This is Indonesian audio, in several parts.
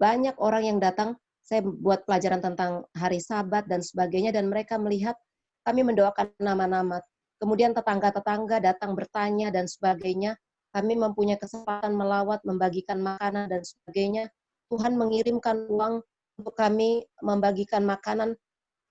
banyak orang yang datang, saya buat pelajaran tentang hari Sabat dan sebagainya, dan mereka melihat kami mendoakan nama-nama. Kemudian tetangga-tetangga datang bertanya dan sebagainya. Kami mempunyai kesempatan melawat, membagikan makanan dan sebagainya. Tuhan mengirimkan uang untuk kami membagikan makanan,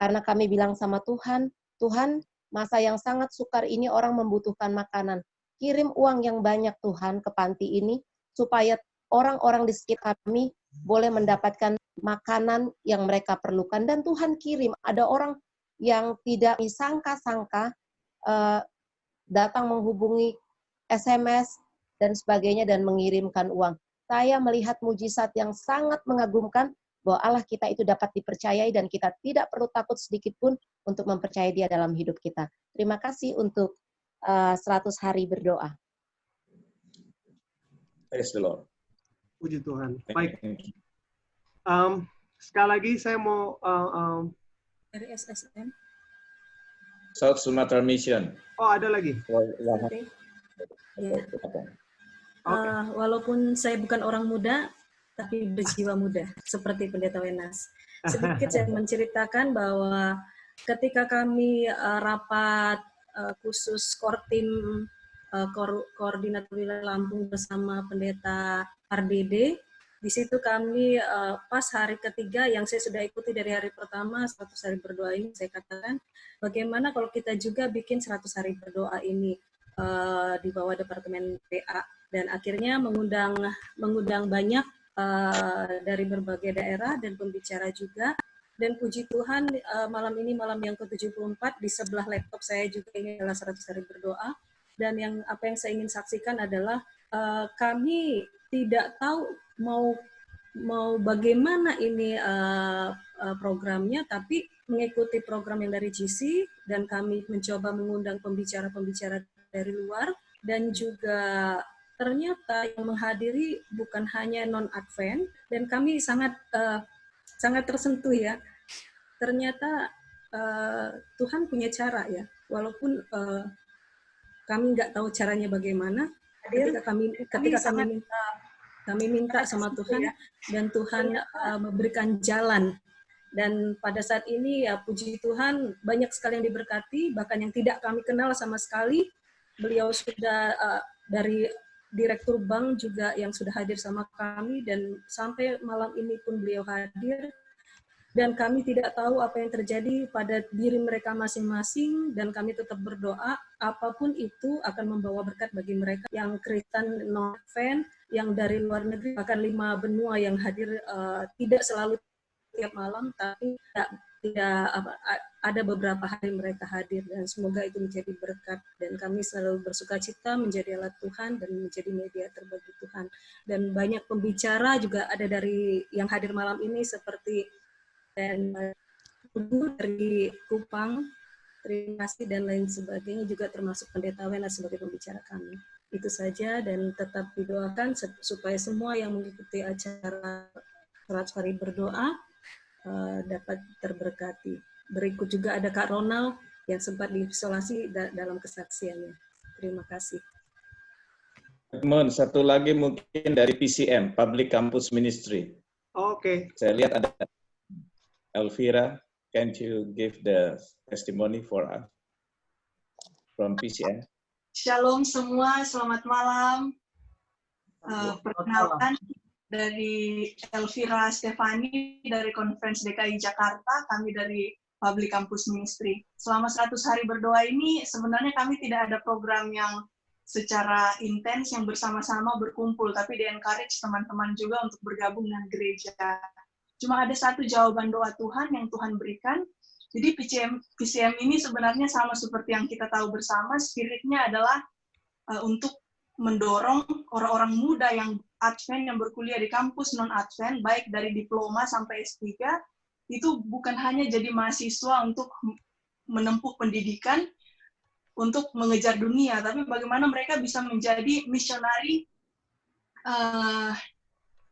karena kami bilang sama Tuhan, Tuhan, masa yang sangat sukar ini orang membutuhkan makanan. Kirim uang yang banyak Tuhan ke panti ini, supaya orang-orang di sekitar kami boleh mendapatkan makanan yang mereka perlukan. Dan Tuhan kirim, ada orang yang tidak disangka-sangka datang menghubungi SMS dan sebagainya dan mengirimkan uang. Saya melihat mujizat yang sangat mengagumkan bahwa Allah kita itu dapat dipercayai dan kita tidak perlu takut sedikit pun untuk mempercayai Dia dalam hidup kita. Terima kasih untuk 100 hari berdoa. Praise the Lord. Puji Tuhan. Baik. Sekali lagi saya mau dari SSM. South Sumatra Mission. Oh, ada lagi. Okay. Ya. Walaupun saya bukan orang muda, tapi berjiwa muda, seperti Pendeta Wenas. Sedikit saya menceritakan bahwa ketika kami rapat khusus Kortim Koordinator Wilayah Lampung bersama Pendeta RDD, di situ kami pas hari ketiga yang saya sudah ikuti dari hari pertama 100 hari berdoa ini, saya katakan bagaimana kalau kita juga bikin 100 hari berdoa ini di bawah Departemen PA, dan akhirnya mengundang banyak dari berbagai daerah dan pembicara juga. Dan puji Tuhan malam ini malam yang ke-74, di sebelah laptop saya juga ini adalah 100 hari berdoa, dan apa yang saya ingin saksikan adalah kami tidak tahu mau bagaimana ini programnya, tapi mengikuti program yang dari GC, dan kami mencoba mengundang pembicara-pembicara dari luar, dan juga ternyata yang menghadiri bukan hanya non-Advent, dan kami sangat tersentuh ya. Ternyata Tuhan punya cara ya, walaupun kami nggak tahu caranya bagaimana. Ketika kami minta sama Tuhan, dan Tuhan memberikan jalan. Dan pada saat ini ya puji Tuhan banyak sekali yang diberkati, bahkan yang tidak kami kenal sama sekali. Beliau sudah dari Direktur Bank juga yang sudah hadir sama kami, dan sampai malam ini pun beliau hadir. Dan kami tidak tahu apa yang terjadi pada diri mereka masing-masing, dan kami tetap berdoa apapun itu akan membawa berkat bagi mereka yang Kristen non-Advent, yang dari luar negeri, bahkan 5 benua yang hadir, tidak selalu tiap malam, tapi tidak ada beberapa hari mereka hadir, dan semoga itu menjadi berkat, dan kami selalu bersuka cita menjadi alat Tuhan dan menjadi mediator bagi Tuhan. Dan banyak pembicara juga ada dari yang hadir malam ini, seperti dan dari Kupang, terima kasih, dan lain sebagainya, juga termasuk Pendeta Wenas sebagai pembicara kami. Itu saja, dan tetap didoakan supaya semua yang mengikuti acara 100 hari berdoa dapat terberkati. Berikut juga ada Kak Ronald yang sempat diisolasi dalam kesaksiannya. Terima kasih. Satu lagi mungkin dari PCM, Public Campus Ministry. Oke. Saya lihat ada Elvira, can you give the testimony for us from PCM? Shalom semua, selamat malam. Perkenalkan, dari Elvira Stefani dari Conference DKI Jakarta, kami dari Public Campus Ministry. Selama 100 hari berdoa ini sebenarnya kami tidak ada program yang secara intens yang bersama-sama berkumpul, tapi di-encourage teman-teman juga untuk bergabung dengan gereja. Cuma ada satu jawaban doa Tuhan yang Tuhan berikan. Jadi PCM ini sebenarnya sama seperti yang kita tahu bersama, spiritnya adalah untuk mendorong orang-orang muda yang Advent, yang berkuliah di kampus non-Advent, baik dari diploma sampai S3, itu bukan hanya jadi mahasiswa untuk menempuh pendidikan, untuk mengejar dunia, tapi bagaimana mereka bisa menjadi misionari,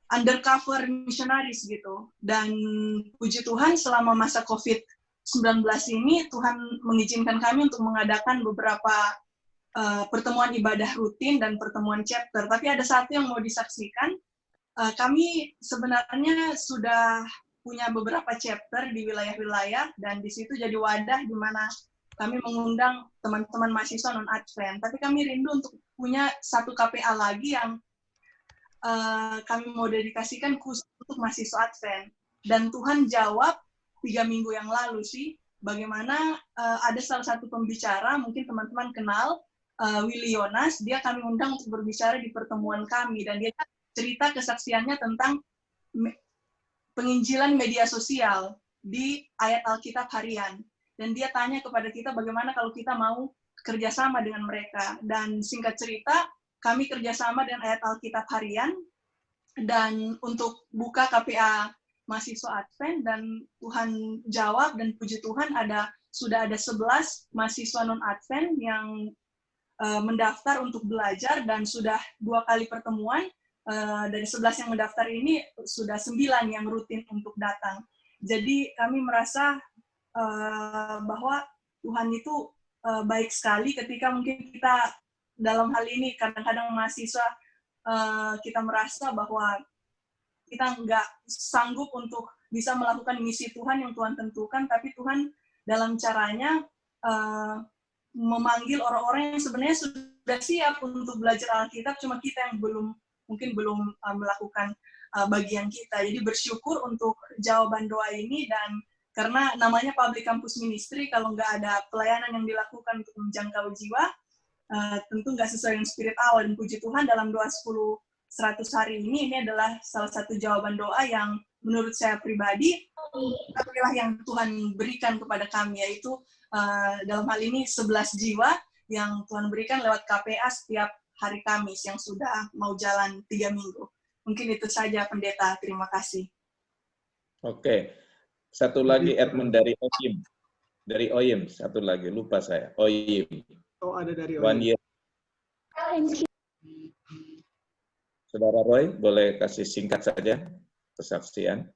undercover missionaries gitu. Dan puji Tuhan selama masa COVID-19 ini, Tuhan mengizinkan kami untuk mengadakan beberapa pertemuan ibadah rutin dan pertemuan chapter. Tapi ada satu yang mau disaksikan. kami sebenarnya sudah punya beberapa chapter di wilayah-wilayah, dan di situ jadi wadah di mana kami mengundang teman-teman mahasiswa non-Advent. Tapi kami rindu untuk punya satu KPA lagi yang kami mau dedikasikan khusus untuk mahasiswa Advent. Dan Tuhan jawab 3 minggu yang lalu sih, bagaimana ada salah satu pembicara, mungkin teman-teman kenal, Willy Yonas, dia kami undang untuk berbicara di pertemuan kami, dan dia cerita kesaksiannya tentang penginjilan media sosial di ayat Alkitab harian. Dan dia tanya kepada kita bagaimana kalau kita mau kerjasama dengan mereka. Dan singkat cerita, kami kerjasama dengan ayat Alkitab harian, dan untuk buka KPA mahasiswa Advent, dan Tuhan jawab, dan puji Tuhan sudah ada 11 mahasiswa non-Advent yang mendaftar untuk belajar, dan sudah 2 kali pertemuan. Dari 11 yang mendaftar ini, sudah 9 yang rutin untuk datang. Jadi kami merasa bahwa Tuhan itu baik sekali ketika mungkin kita dalam hal ini, kadang-kadang mahasiswa kita merasa bahwa kita nggak sanggup untuk bisa melakukan misi Tuhan yang Tuhan tentukan, tapi Tuhan dalam caranya memanggil orang-orang yang sebenarnya sudah siap untuk belajar Alkitab, cuma kita yang mungkin belum melakukan bagian kita. Jadi bersyukur untuk jawaban doa ini, dan karena namanya Public Campus Ministry, kalau nggak ada pelayanan yang dilakukan untuk menjangkau jiwa, tentu nggak sesuai dengan spirit awal. Dan puji Tuhan, dalam doa 10-100 hari ini adalah salah satu jawaban doa yang menurut saya pribadi adalah yang Tuhan berikan kepada kami, yaitu dalam hal ini 11 jiwa yang Tuhan berikan lewat KPA setiap hari Kamis yang sudah mau jalan 3 minggu. Mungkin itu saja, Pendeta. Terima kasih. Oke. Satu lagi Edmund dari OYIM. Dari OYIM, satu lagi. Lupa saya. OYIM. Oh, ada dari One OYIM. year. Saudara Roy, boleh kasih singkat saja kesaksian.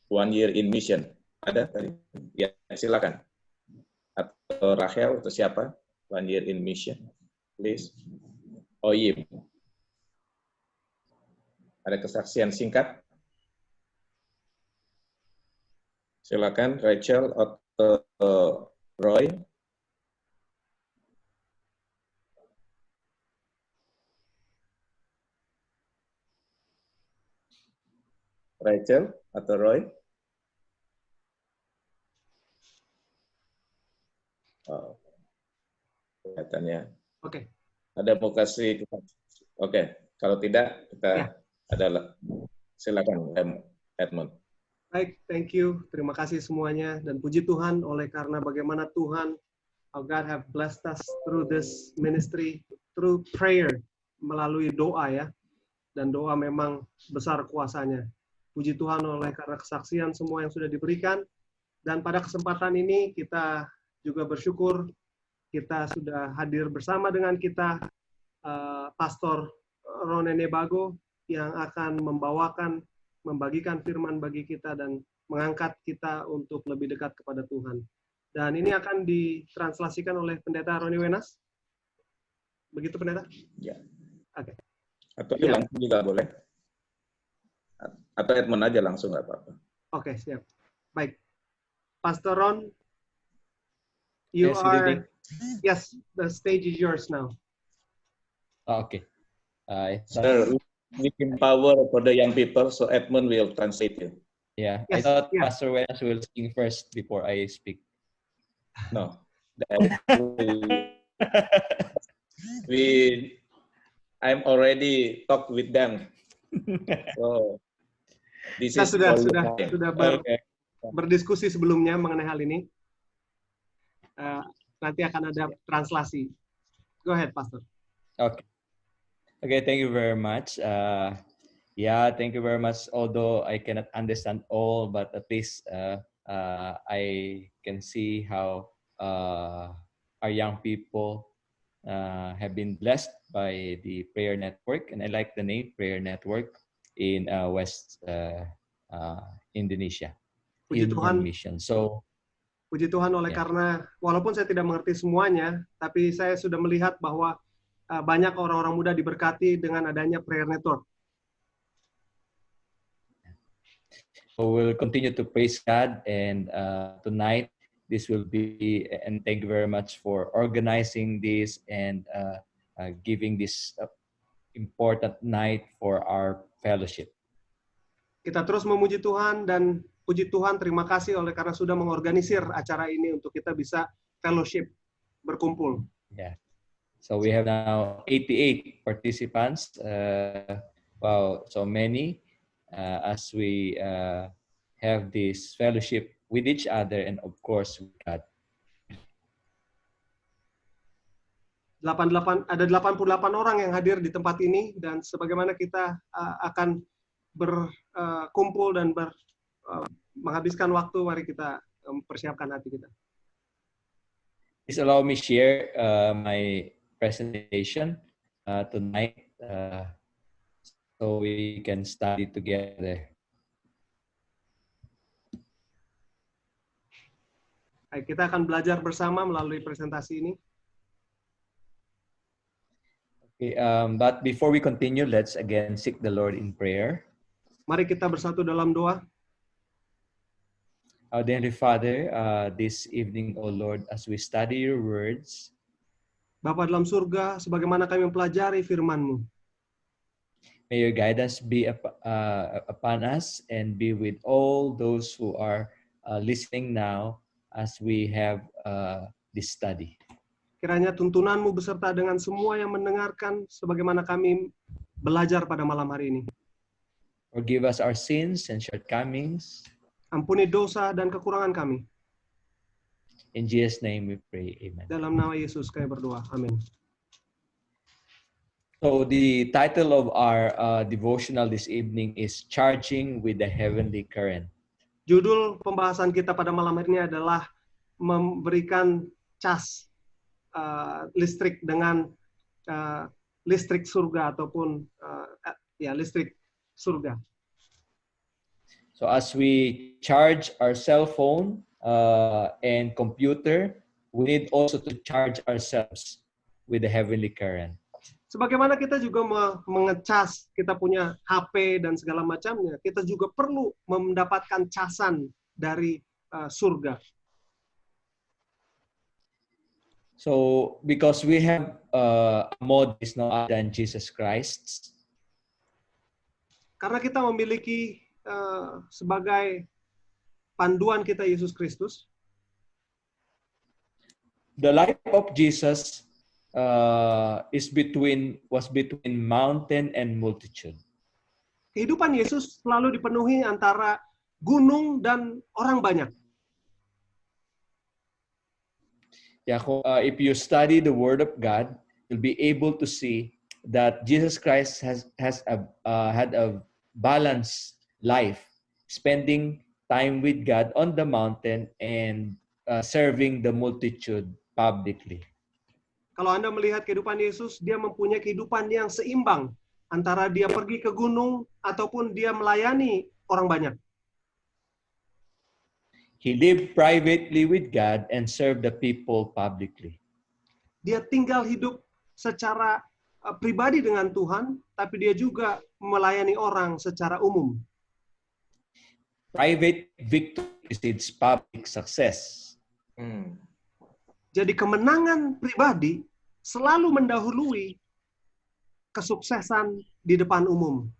1 year in mission. Ada tadi? Ya, silakan. Atau Rachel atau siapa? 1 year in mission, please. OYIM. Ada kesaksian singkat? Silakan, Rachel atau Roy. Rachel atau Roy? Oh, kelihatannya. Oke. Ada mau kasih? Oke, kalau tidak kita adalah silakan Edmund. Baik, thank you. Terima kasih semuanya, dan puji Tuhan oleh karena bagaimana Tuhan, our God have blessed us through this ministry, through prayer, melalui doa ya. Dan doa memang besar kuasanya. Puji Tuhan oleh karena kesaksian semua yang sudah diberikan, dan pada kesempatan ini kita juga bersyukur kita sudah hadir bersama dengan kita Pastor Ronene Bago yang akan membagikan firman bagi kita dan mengangkat kita untuk lebih dekat kepada Tuhan. Dan ini akan ditranslasikan oleh Pendeta Roni Wenas. Begitu, Pendeta? Ya. Oke. Atau langsung juga boleh. Atau Edmund aja langsung, nggak apa-apa. Oke, siap. Baik. Pastor Ron, you yes, are... Yes, the stage is yours now. Oh, okay. Sir, we empower for the young people, so Edmund will translate you. Yeah, Yes, I thought yeah. Pastor Wenas will sing first before I speak. No. I'm already talked with them. So this Kita is sudah berdiskusi sebelumnya mengenai hal ini. Nanti akan ada translasi. Go ahead, Pastor. Okay. Okay, thank you very much. Yeah, thank you very much. Although I cannot understand all, but at least I can see how our young people have been blessed by the prayer network, and I like the name Prayer Network in West Indonesia. Puji Tuhan. Mission. So, puji Tuhan oleh karena walaupun saya tidak mengerti semuanya, tapi saya sudah melihat bahwa banyak orang-orang muda diberkati dengan adanya prayer network. So we'll continue to praise God, and tonight this will be, and thank you very much for organizing this and giving this important night for our fellowship. Kita terus memuji Tuhan dan puji Tuhan, terima kasih oleh karena sudah mengorganisir acara ini untuk kita bisa fellowship, berkumpul. Yeah. So we have now 88 participants. Wow, so many as we have this fellowship with each other and of course with God. Ada 88 orang yang hadir di tempat ini, dan sebagaimana kita akan berkumpul dan menghabiskan waktu, mari kita mempersiapkan hati kita. Please allow me share my presentation tonight so we can study together. Baik, kita akan belajar bersama melalui presentasi ini. Okay, but before we continue, let's again seek the Lord in prayer. Mari kita bersatu dalam doa. Our dear Heavenly Father, this evening, O Lord, as we study your words, Bapa dalam surga, sebagaimana kami mempelajari firman-Mu, may your guidance be upon us and be with all those who are listening now as we have this study. Kiranya tuntunan-Mu beserta dengan semua yang mendengarkan sebagaimana kami belajar pada malam hari ini. Forgive us our sins and shortcomings. Ampuni dosa dan kekurangan kami. In Jesus' name we pray, amen. Dalam nama Yesus kami berdoa, amin. So the title of our devotional this evening is Charging with the Heavenly Current. Judul pembahasan kita pada malam hari ini adalah memberikan cas listrik dengan listrik surga ataupun listrik surga. So as we charge our cell phone and computer, we need also to charge ourselves with the heavenly current. Sebagaimana kita juga mengecas, kita punya HP dan segala macamnya, kita juga perlu mendapatkan casan dari surga. So because we have a model is no other than Jesus Christ. Karena kita memiliki sebagai panduan kita Yesus Kristus. The life of Jesus was between mountain and multitude. Kehidupan Yesus selalu dipenuhi antara gunung dan orang banyak. Yeah, if you study the Word of God, you'll be able to see that Jesus Christ had a balanced life, spending time with God on the mountain and serving the multitude publicly. Kalau Anda melihat kehidupan Yesus, dia mempunyai kehidupan yang seimbang antara dia pergi ke gunung ataupun dia melayani orang banyak. He lived privately with God and served the people publicly. Dia tinggal hidup secara pribadi dengan Tuhan, tapi dia juga melayani orang secara umum. Private victory precedes public success. Jadi kemenangan pribadi selalu mendahului kesuksesan di depan umum.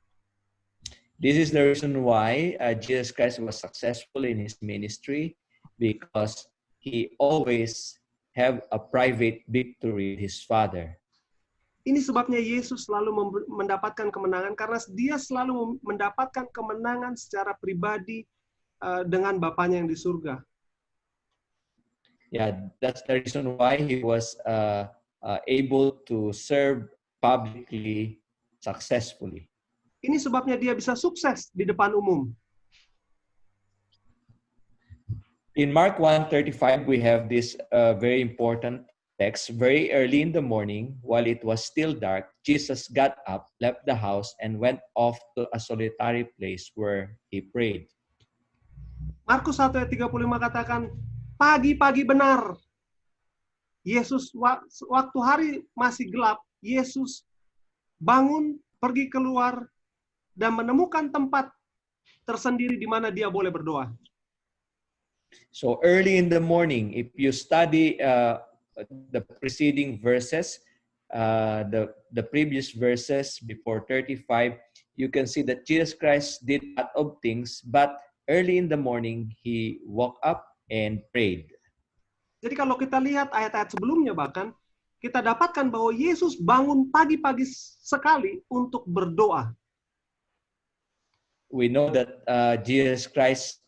This is the reason why Jesus Christ was successful in his ministry, because he always have a private victory with his Father. Ini sebabnya Yesus selalu mendapatkan kemenangan, karena dia selalu mendapatkan kemenangan secara pribadi dengan Bapanya yang di surga. Yeah, that's the reason why he was able to serve publicly successfully. Ini sebabnya dia bisa sukses di depan umum. In Mark 1:35, we have this very important text. Very early in the morning, while it was still dark, Jesus got up, left the house, and went off to a solitary place where he prayed. Markus 1:35 katakan, pagi-pagi benar. Yesus waktu hari masih gelap, Yesus bangun, pergi keluar, dan menemukan tempat tersendiri di mana dia boleh berdoa. So early in the morning, if you study the preceding verses, the previous verses before 35, you can see that Jesus Christ did a lot of things, but early in the morning, he woke up and prayed. Jadi kalau kita lihat ayat-ayat sebelumnya bahkan, kita dapatkan bahwa Yesus bangun pagi-pagi sekali untuk berdoa. We know that Jesus Christ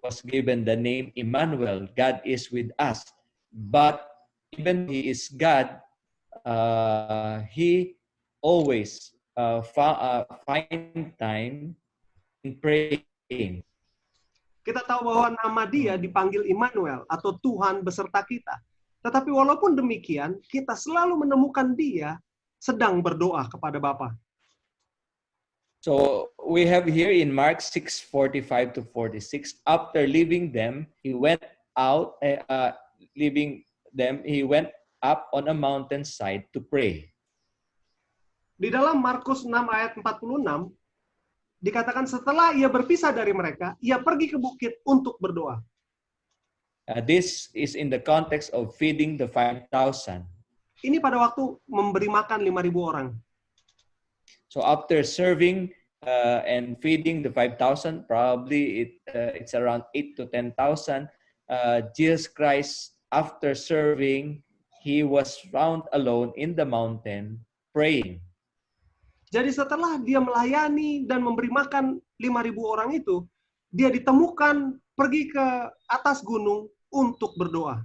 was given the name Emmanuel, God is with us. But even he is God, he always find time in praying. Kita tahu bahwa nama dia dipanggil Immanuel atau Tuhan beserta kita. Tetapi walaupun demikian, kita selalu menemukan dia sedang berdoa kepada Bapa. So we have here in Mark 6:45 to 46, after leaving them, he went out, he went up on a mountainside to pray. Di dalam Markus 6 ayat 46, dikatakan setelah ia berpisah dari mereka, ia pergi ke bukit untuk berdoa. This is in the context of feeding the 5,000. Ini pada waktu memberi makan 5.000 orang. So after serving and feeding the 5,000, probably it's around 8 to 10,000. Jesus Christ, after serving, he was found alone in the mountain praying. Jadi setelah dia melayani dan memberi makan 5.000 orang itu, dia ditemukan pergi ke atas gunung untuk berdoa.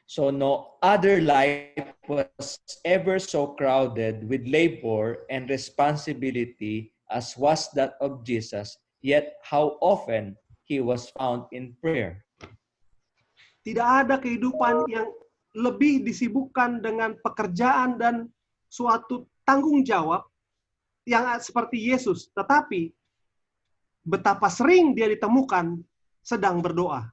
So no other life was ever so crowded with labor and responsibility as was that of Jesus, yet how often he was found in prayer. Tidak ada kehidupan yang lebih disibukkan dengan pekerjaan dan suatu tanggung jawab yang seperti Yesus, tetapi betapa sering dia ditemukan sedang berdoa.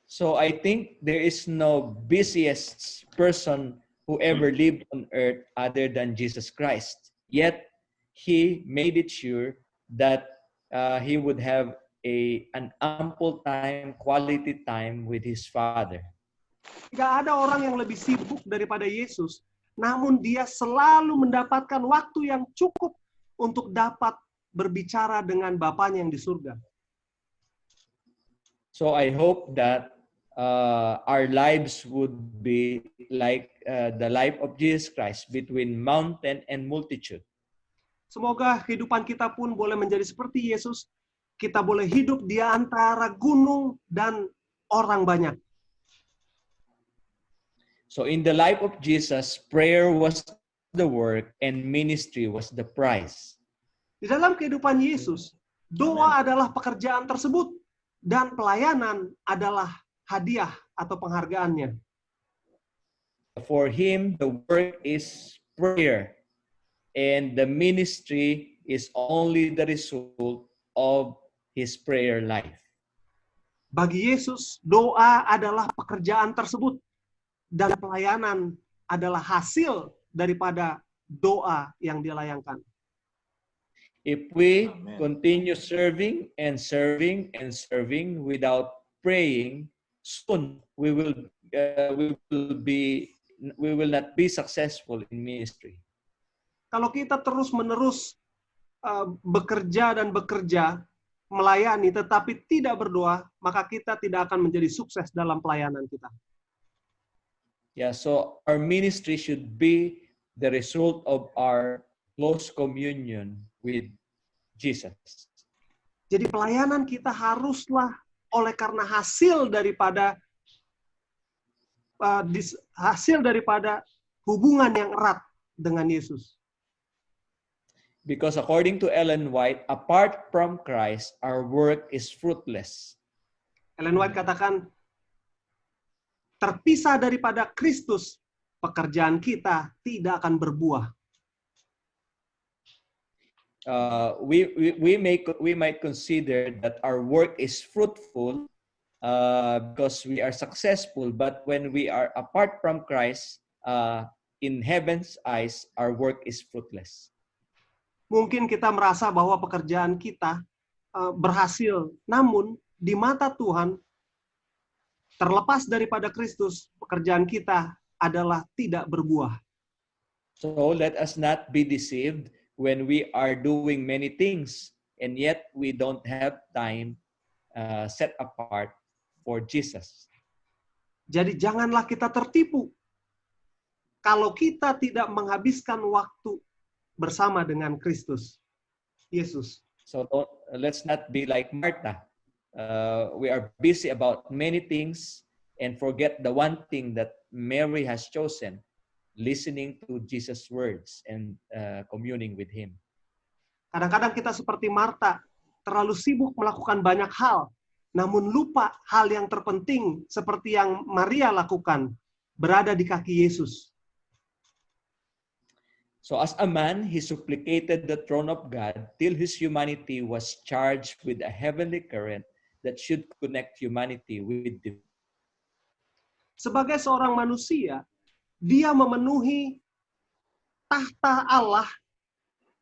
So I think there is no busiest person who ever lived on earth other than Jesus Christ. Yet he made it sure that he would have an ample time, quality time with his Father. Tidak ada orang yang lebih sibuk daripada Yesus, namun dia selalu mendapatkan waktu yang cukup untuk dapat berbicara dengan Bapanya yang di surga. So I hope that our lives would be like the life of Jesus Christ, between mountain and multitude. Semoga kehidupan kita pun boleh menjadi seperti Yesus. Kita boleh hidup di antara gunung dan orang banyak. So in the life of Jesus, prayer was the work and ministry was the prize. Di dalam kehidupan Yesus, doa adalah pekerjaan tersebut dan pelayanan adalah hadiah atau penghargaannya. For him, the work is prayer, and the ministry is only the result of his prayer life. Bagi Yesus, doa adalah pekerjaan tersebut dan pelayanan adalah hasil daripada doa yang dilayangkan. If we Amen. continue serving and serving and serving without praying, soon we will not be successful in ministry. Kalau kita terus-menerus bekerja dan bekerja, melayani tetapi tidak berdoa, maka kita tidak akan menjadi sukses dalam pelayanan kita. Yeah, so our ministry should be the result of our close communion with Jesus. Jadi pelayanan kita haruslah oleh karena hasil daripada hubungan yang erat dengan Yesus. Because according to Ellen White, apart from Christ, our work is fruitless. Ellen White katakan, terpisah daripada Kristus, pekerjaan kita tidak akan berbuah. We might consider that our work is fruitful because we are successful, but when we are apart from Christ, in heaven's eyes, our work is fruitless. Mungkin kita merasa bahwa pekerjaan kita berhasil, namun di mata Tuhan, terlepas daripada Kristus, pekerjaan kita adalah tidak berbuah. So let us not be deceived when we are doing many things and yet we don't have time set apart for Jesus. Jadi janganlah kita tertipu kalau kita tidak menghabiskan waktu bersama dengan Kristus, Yesus. So let's not be like Martha. We are busy about many things and forget the one thing that Mary has chosen, listening to Jesus' words and communing with Him. Kadang-kadang kita seperti Marta, terlalu sibuk melakukan banyak hal, namun lupa hal yang terpenting seperti yang Maria lakukan, berada di kaki Yesus. So as a man, he supplicated the throne of God till his humanity was charged with a heavenly current that should connect humanity with the. Sebagai seorang manusia, dia memenuhi tahta Allah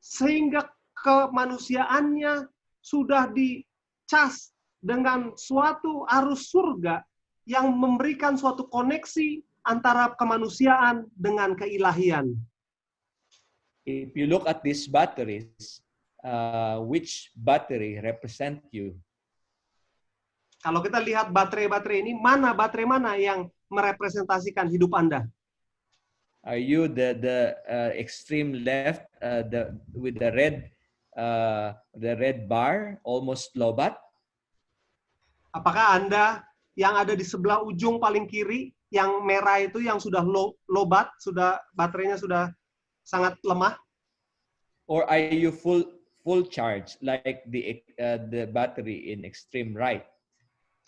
sehingga kemanusiaannya sudah dicas dengan suatu arus surga yang memberikan suatu koneksi antara kemanusiaan dengan keilahian. If you look at these batteries, which battery represent you? Kalau kita lihat baterai-baterai ini, baterai mana yang merepresentasikan hidup Anda? Are you the extreme left, with the red bar, almost lobat? Apakah Anda yang ada di sebelah ujung paling kiri, yang merah itu yang sudah lobat, sudah baterainya sudah sangat lemah? Or are you full charge like the battery in extreme right?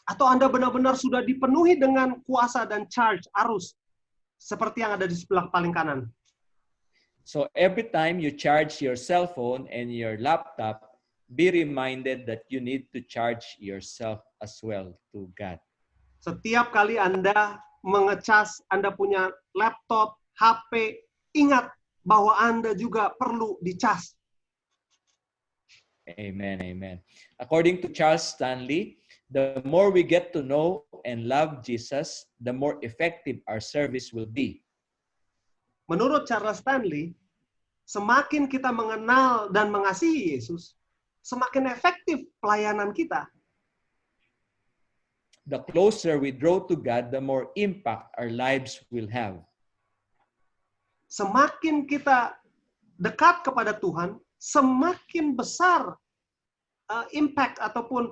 Atau Anda benar-benar sudah dipenuhi dengan kuasa dan charge arus seperti yang ada di sebelah paling kanan? So every time you charge your cell phone and your laptop, be reminded that you need to charge yourself as well to God. Setiap kali Anda mengecas, Anda punya laptop, HP, ingat bahwa Anda juga perlu dicas. Amen, amen. According to Charles Stanley, the more we get to know and love Jesus, the more effective our service will be. Menurut Charles Stanley, semakin kita mengenal dan mengasihi Yesus, semakin efektif pelayanan kita. The closer we draw to God, the more impact our lives will have. Semakin kita dekat kepada Tuhan, semakin besar impact ataupun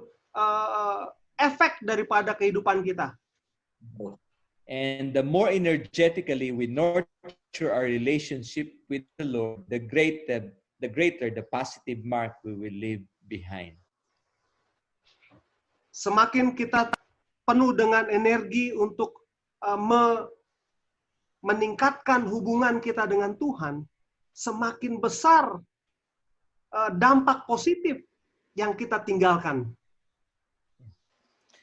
efek daripada kehidupan kita. And the more energetically we nurture our relationship with the Lord, the greater the positive mark we will leave behind. Semakin kita penuh dengan energi untuk meningkatkan hubungan kita dengan Tuhan, semakin besar dampak positif yang kita tinggalkan.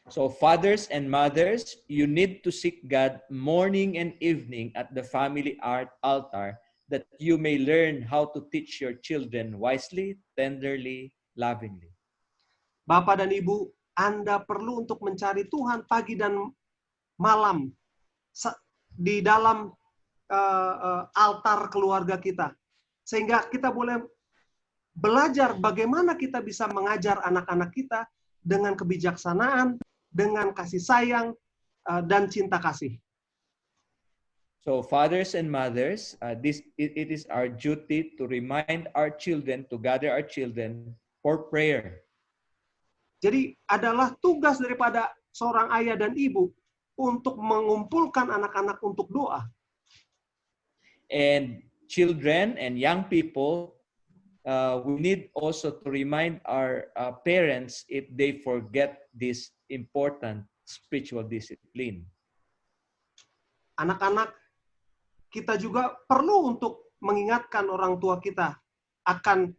So fathers and mothers, you need to seek God morning and evening at the family altar that you may learn how to teach your children wisely, tenderly, lovingly. Bapak dan Ibu, Anda perlu untuk mencari Tuhan pagi dan malam di dalam altar keluarga kita. Sehingga kita boleh belajar bagaimana kita bisa mengajar anak-anak kita dengan kebijaksanaan, dengan kasih sayang, dan cinta kasih. So fathers and mothers, it is our duty to remind our children, to gather our children for prayer. Jadi adalah tugas daripada seorang ayah dan ibu untuk mengumpulkan anak-anak untuk doa. And children and young people, we need also to remind our parents if they forget this important spiritual discipline. Anak-anak kita juga perlu untuk mengingatkan orang tua kita akan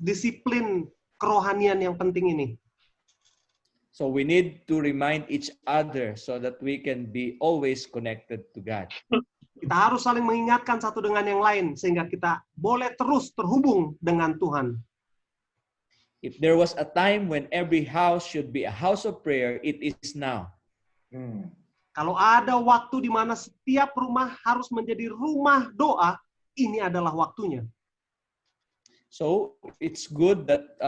disiplin kerohanian yang penting ini. So we need to remind each other so that we can be always connected to God. Kita harus saling mengingatkan satu dengan yang lain sehingga kita boleh terus terhubung dengan Tuhan. If there was a time when every house should be a house of prayer, it is now. Kalau ada waktu di mana setiap rumah harus menjadi rumah doa, ini adalah waktunya. So it's good that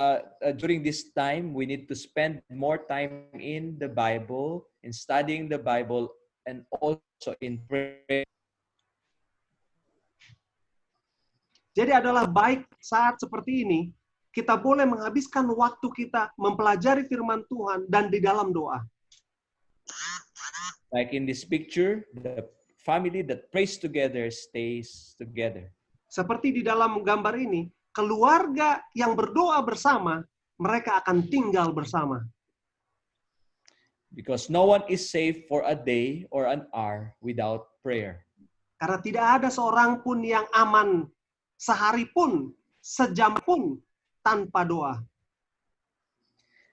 during this time, we need to spend more time in the Bible, in studying the Bible, and also in prayer. Jadi adalah baik saat seperti ini, kita boleh menghabiskan waktu kita mempelajari firman Tuhan dan di dalam doa. Like in this picture, the family that prays together stays together. Seperti di dalam gambar ini, keluarga yang berdoa bersama, mereka akan tinggal bersama. Because no one is safe for a day or an hour without prayer. Karena tidak ada seorang pun yang aman sehari pun, sejam pun tanpa doa.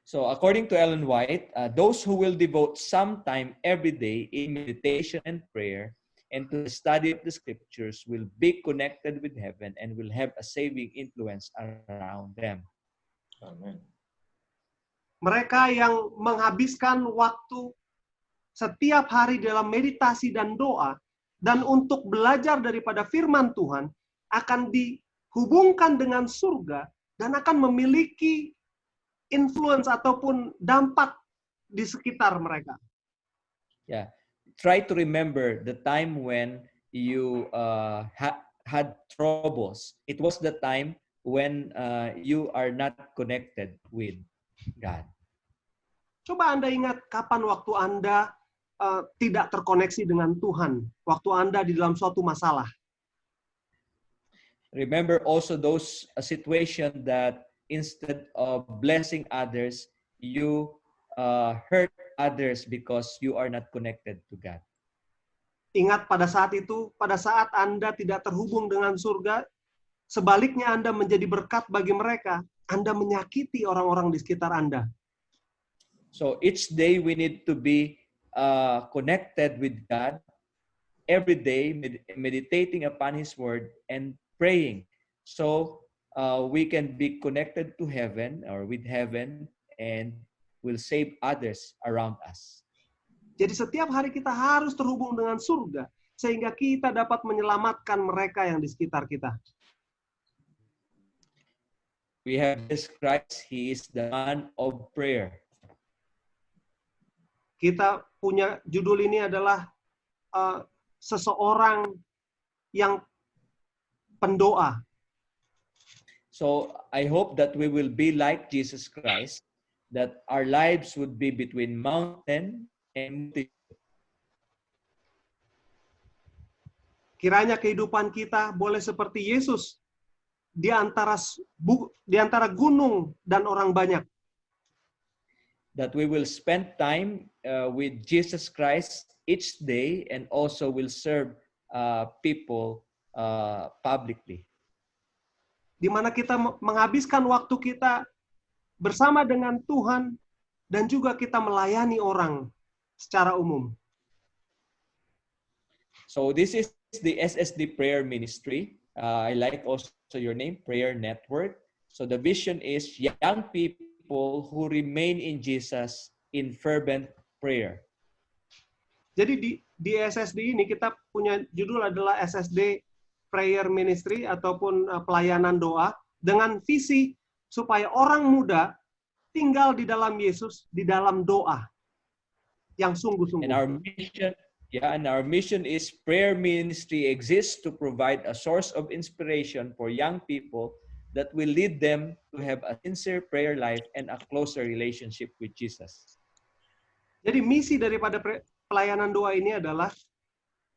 So according to Ellen White, those who will devote some time every day in meditation and prayer and to the study of the scriptures will be connected with heaven and will have a saving influence around them. Amen. Mereka yang menghabiskan waktu setiap hari dalam meditasi dan doa dan untuk belajar daripada firman Tuhan akan dihubungkan dengan surga dan akan memiliki influence ataupun dampak di sekitar mereka. Yeah. Try to remember the time when you had troubles. It was the time when you are not connected with God. Coba Anda ingat kapan waktu Anda tidak terkoneksi dengan Tuhan, waktu Anda di dalam suatu masalah. Remember also those situations that instead of blessing others, you hurt others because you are not connected to God. Ingat pada saat itu, pada saat Anda tidak terhubung dengan surga, sebaliknya Anda menjadi berkat bagi mereka, Anda menyakiti orang-orang di sekitar Anda. So each day we need to be connected with God every day, meditating upon His Word and praying. So we can be connected to heaven or with heaven and will save others around us. Jadi setiap hari kita harus terhubung dengan surga sehingga kita dapat menyelamatkan mereka yang di sekitar kita. We have Jesus Christ, He is the man of prayer. Kita punya judul ini adalah seseorang yang pendoa. So I hope that we will be like Jesus Christ, that our lives would be between mountain and multitude. Kiranya kehidupan kita boleh seperti Yesus di antara gunung dan orang banyak. That we will spend time with Jesus Christ each day and also will serve people publicly. Di mana kita menghabiskan waktu kita bersama dengan Tuhan dan juga kita melayani orang secara umum. So this is the SSD Prayer Ministry. I like also your name, Prayer Network. So the vision is young people who remain in Jesus in fervent prayer. Jadi di SSD ini kita punya judul adalah SSD Prayer Ministry ataupun pelayanan doa dengan visi supaya orang muda tinggal di dalam Yesus di dalam doa yang sungguh-sungguh. And our mission is prayer ministry exists to provide a source of inspiration for young people that will lead them to have a sincere prayer life and a closer relationship with Jesus. Jadi misi daripada pelayanan doa ini adalah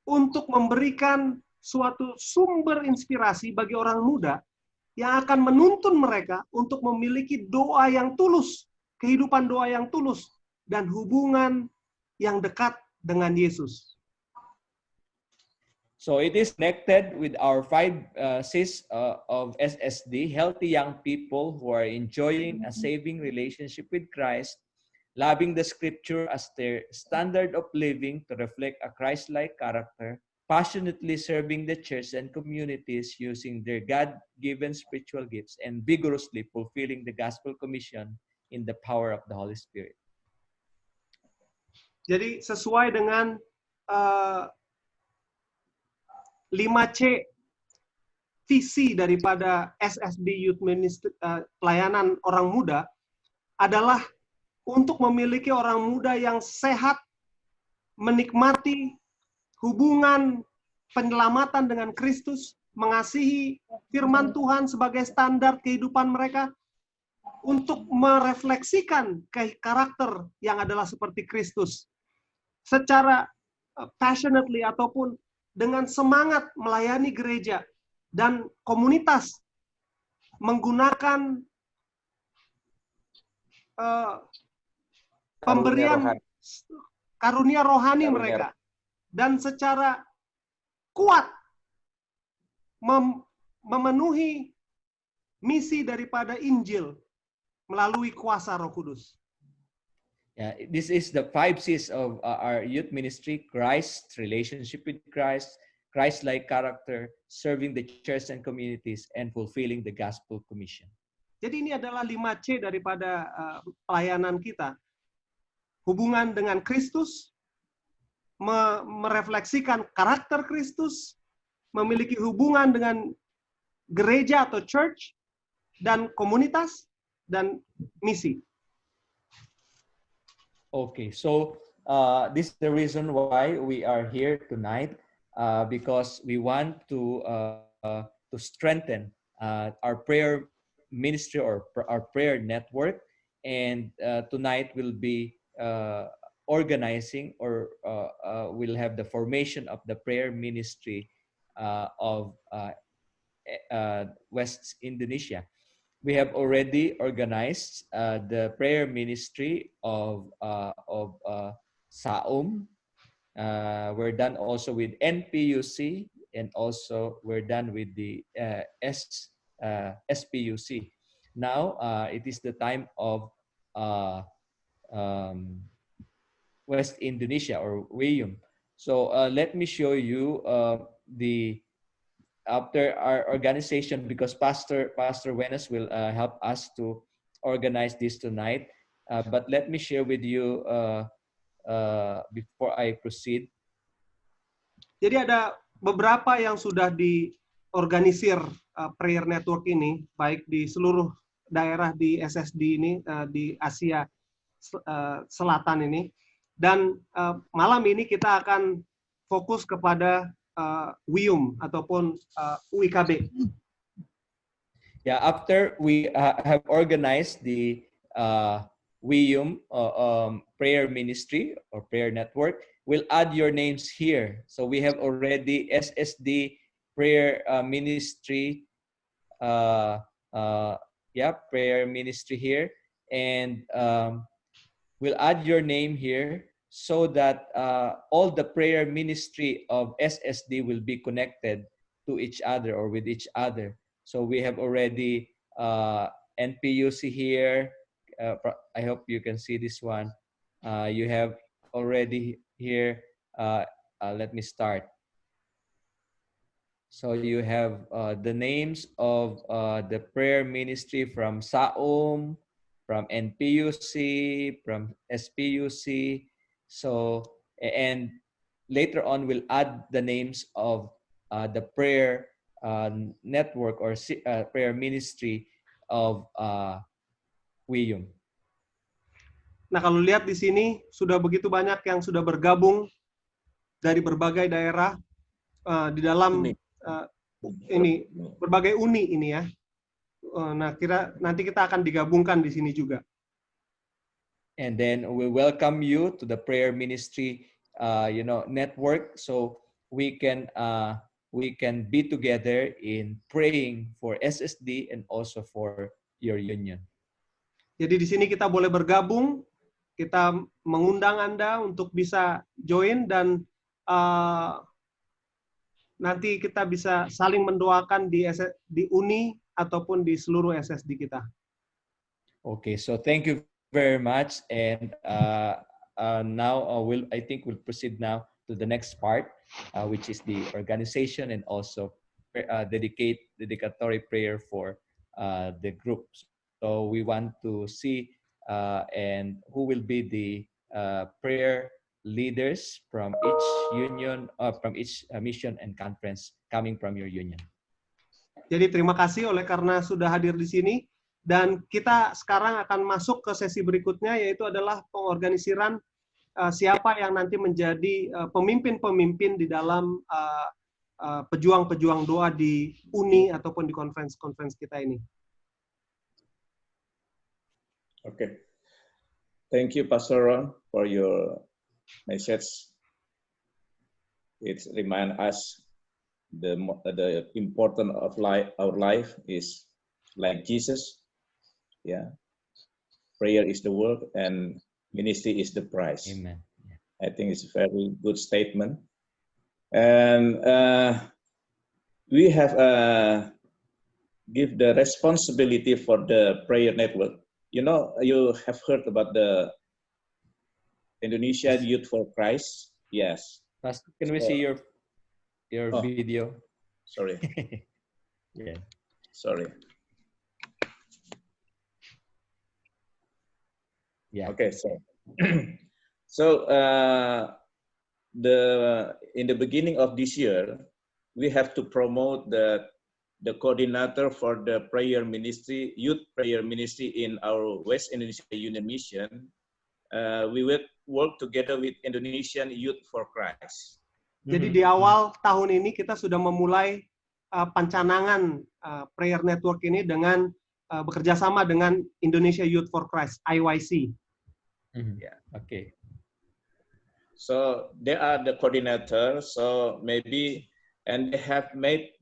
untuk memberikan suatu sumber inspirasi bagi orang muda yang akan menuntun mereka untuk memiliki doa yang tulus, kehidupan doa yang tulus, dan hubungan yang dekat dengan Yesus. So it is connected with our 5 Cs of SSD, healthy young people who are enjoying a saving relationship with Christ, loving the scripture as their standard of living to reflect a Christ-like character, passionately serving the church and communities using their God-given spiritual gifts, and vigorously fulfilling the gospel commission in the power of the Holy Spirit. Jadi sesuai dengan 5C visi daripada SSD Youth Ministry, pelayanan orang muda, adalah untuk memiliki orang muda yang sehat, menikmati hubungan penyelamatan dengan Kristus, mengasihi firman Tuhan sebagai standar kehidupan mereka, untuk merefleksikan karakter yang adalah seperti Kristus, secara passionately ataupun dengan semangat melayani gereja dan komunitas, menggunakan pemberian karunia rohani mereka, dan secara kuat memenuhi misi daripada Injil melalui kuasa Roh Kudus. Yeah, this is the 5 C's of our youth ministry: Christ, relationship with Christ, Christ-like character, serving the church and communities, and fulfilling the gospel commission. Jadi ini adalah 5C daripada pelayanan kita. Hubungan dengan Kristus, merefleksikan karakter Kristus, memiliki hubungan dengan gereja atau church, dan komunitas, dan misi. Okay, so this is the reason why we are here tonight, because we want to strengthen our prayer ministry or our prayer network, and tonight we'll be organizing or we'll have the formation of the prayer ministry of West Indonesia. We have already organized the prayer ministry of Saum. We're done also with NPUC, and also we're done with the SPUC. Now it is the time of West Indonesia or WIUM. So let me show you after our organization, because Pastor Wenas will help us to organize this tonight. But let me share with you before I proceed. Jadi ada beberapa yang sudah diorganisir prayer network ini, baik di seluruh daerah di SSD ini, di Asia Selatan ini. Dan malam ini kita akan fokus kepada WIUM ataupun UIKB. Yeah, after we have organized the WIUM prayer ministry or prayer network, we'll add your names here. So we have already SSD prayer ministry, prayer ministry here, and we'll add your name here, so that all the prayer ministry of SSD will be connected to each other or with each other. So we have already NPUC here. I hope you can see this one. You have already here. Let me start. So you have the names of the prayer ministry from Saum, from NPUC, from SPUC. So, and later on, we'll add the names of the prayer network or prayer ministry of WIUM. Nah, kalau lihat di sini, sudah begitu banyak yang sudah bergabung dari berbagai daerah di dalam ini, berbagai uni ini ya. Nah, nanti kita akan digabungkan di sini juga. And then we welcome you to the prayer ministry, network, so we can be together in praying for SSD and also for your union. Jadi di sini kita boleh bergabung, kita mengundang Anda untuk bisa join, dan nanti kita bisa saling mendoakan di uni ataupun di seluruh SSD kita. Okay, so thank you very much. And now I think we'll proceed now to the next part, which is the organization and also dedicatory prayer for the groups. So we want to see and who will be the prayer leaders from each union, from each mission and conference coming from your union. Jadi terima kasih oleh karena sudah hadir di sini, dan kita sekarang akan masuk ke sesi berikutnya, yaitu adalah pengorganisiran siapa yang nanti menjadi pemimpin-pemimpin di dalam pejuang-pejuang doa di uni ataupun di conference kita ini. Okay. Thank you, Pastor Ron, for your message. It reminds us the importance of our life is like Jesus. Yeah. Prayer is the work and ministry is the prize. Amen. I think it's a very good statement. And we have give the responsibility for the prayer network. You know, you have heard about the Indonesia Youth for Christ. Yes. Pastor, can we see your video? Sorry. Yeah. Sorry. Yeah. Okay. So in the beginning of this year, we have to promote the coordinator for the prayer ministry, youth prayer ministry in our West Indonesia Union Mission. We will work together with Indonesian Youth for Christ. Jadi di awal tahun ini kita sudah memulai pencanangan prayer network ini dengan bekerja sama dengan Indonesia Youth for Christ (IYC). Yeah. Okay. So they are the coordinator. So maybe, and they have made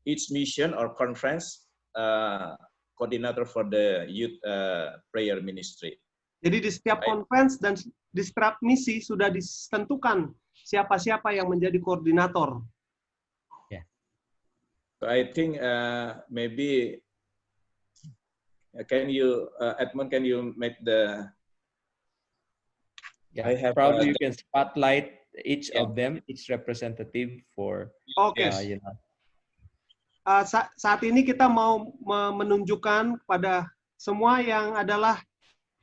each mission or conference coordinator for the youth prayer ministry. Jadi di setiap conference dan di setiap misi sudah ditentukan siapa-siapa yang menjadi koordinator. Yeah. So I think maybe can you Edmund, can you make the? Yeah. Probably you can spotlight each of them, each representative for. Okay. You know. Saat ini kita mau menunjukkan kepada semua yang adalah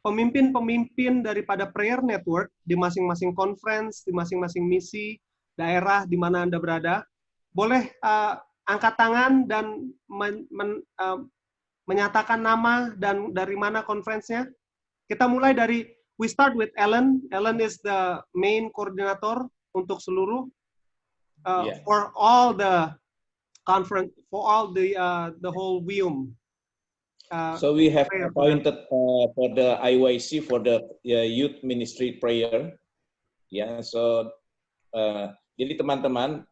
pemimpin-pemimpin daripada prayer network di masing-masing conference, di masing-masing misi, daerah di mana Anda berada. Boleh angkat tangan dan menyatakan nama dan dari mana conference-nya. Kita mulai dari, we start with Ellen. Ellen is the main coordinator untuk seluruh, for all the conference, for all the whole WIUM. So we have appointed for the IYC for the youth ministry prayer. Ya, so jadi teman-teman,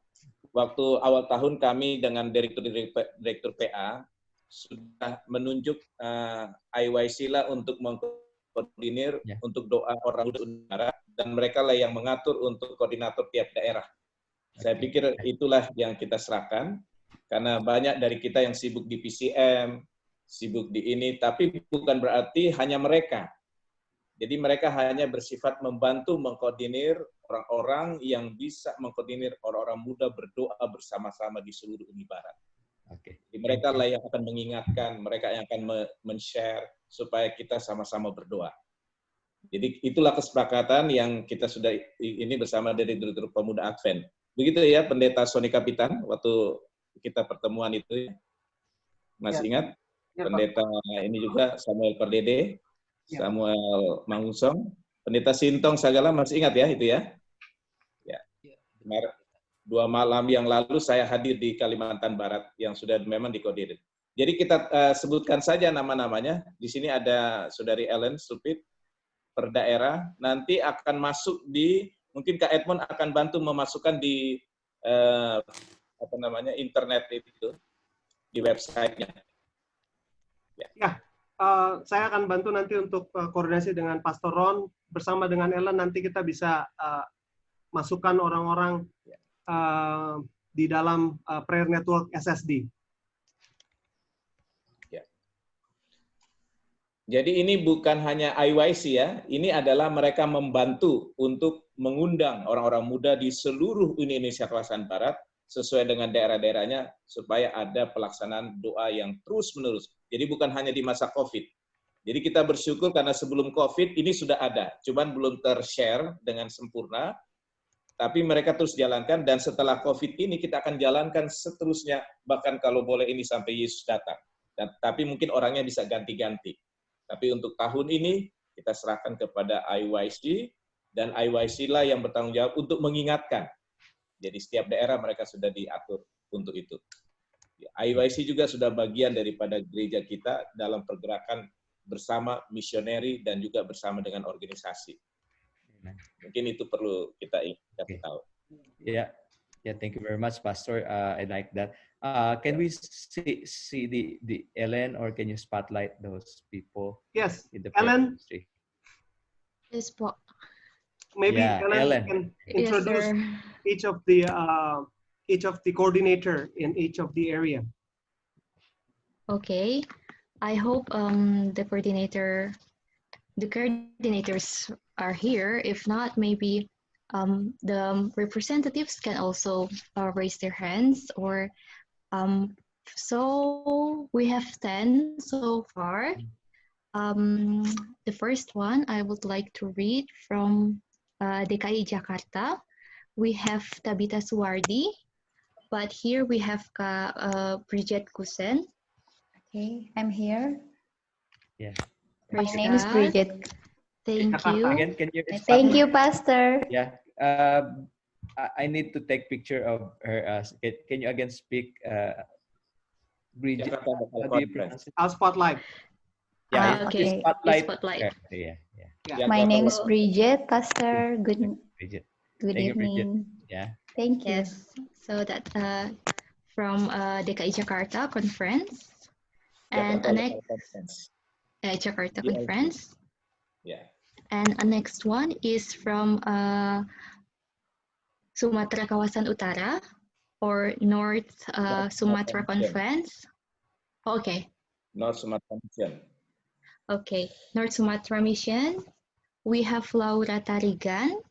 waktu awal tahun kami dengan direktur PA sudah menunjuk IYC lah untuk mengkoordinir untuk doa orang udara, dan mereka lah yang mengatur untuk koordinator tiap daerah. Saya pikir itulah yang kita serahkan, karena banyak dari kita yang sibuk di PCM, sibuk di ini, tapi bukan berarti hanya mereka. Jadi mereka hanya bersifat membantu mengkoordinir orang-orang yang bisa mengkoordinir orang-orang muda berdoa bersama-sama di seluruh Uni Barat. Jadi mereka lah yang akan mengingatkan, mereka yang akan men-share supaya kita sama-sama berdoa. Jadi itulah kesepakatan yang kita sudah ini bersama dari Direktur Pemuda Advent. Begitu ya, Pendeta Sony Kapitan, waktu kita pertemuan itu, masih ingat? Pendeta ini juga Samuel Perdede, Samuel Mangusong, Pendeta Sintong Sagala, masih ingat ya itu ya? Ya. 2 malam yang lalu saya hadir di Kalimantan Barat yang sudah memang dikoordinir. Jadi kita sebutkan saja nama-namanya. Di sini ada Saudari Ellen Supit per daerah. Nanti akan masuk di, mungkin Kak Edmund akan bantu memasukkan di internet itu, di website-nya. Ya, saya akan bantu nanti untuk koordinasi dengan Pastor Ron, bersama dengan Ellen nanti kita bisa masukkan orang-orang di dalam prayer network SSD. Jadi ini bukan hanya IYC ya, ini adalah mereka membantu untuk mengundang orang-orang muda di seluruh Indonesia kawasan Barat sesuai dengan daerah-daerahnya supaya ada pelaksanaan doa yang terus-menerus. Jadi bukan hanya di masa COVID. Jadi kita bersyukur karena sebelum COVID ini sudah ada, cuman belum ter-share dengan sempurna, tapi mereka terus jalankan dan setelah COVID ini kita akan jalankan seterusnya, bahkan kalau boleh ini sampai Yesus datang. Tapi mungkin orangnya bisa ganti-ganti. Tapi untuk tahun ini kita serahkan kepada IYC dan IYC lah yang bertanggung jawab untuk mengingatkan. Jadi setiap daerah mereka sudah diatur untuk itu. IYC juga sudah bagian daripada gereja kita dalam pergerakan bersama misioneri dan juga bersama dengan organisasi. Mungkin itu perlu kita tahu. Yeah, thank you very much, Pastor. I like that. Can we see the Ellen, or can you spotlight those people? Yes, in the Ellen. ministry? Yes, po. Maybe Yeah, Ellen Ellen can introduce Yes, each of the coordinator in each of the area. okay. I hope the coordinators are here. If not, maybe the representatives can also raise their hands. Or so we have 10 so far. The first one I would like to read from DKI Jakarta. We have Tabitha Suwardi, but here we have Bridget Kusen. Okay, I'm here. Yeah. My Praise name is God. Bridget. Thank you. Again, can you Thank you, Pastor. Yeah. I need to take picture of her. Can you again speak, Bridget? How do you pronounce it? I'll spotlight. Yeah, Okay. Spotlight. Spotlight. Yeah. My name is Bridget, Pastor. Good Bridget. good Thank you, Bridget. evening. Yeah. Thank you. Yes. So that from DKI Jakarta Conference and Jakarta Yeah. Conference. Yeah. And the next one is from Sumatera Kawasan Utara or North Sumatra Conference. Okay. North Sumatra Mission. Okay. North Sumatra Mission. We have Laura Tarigan.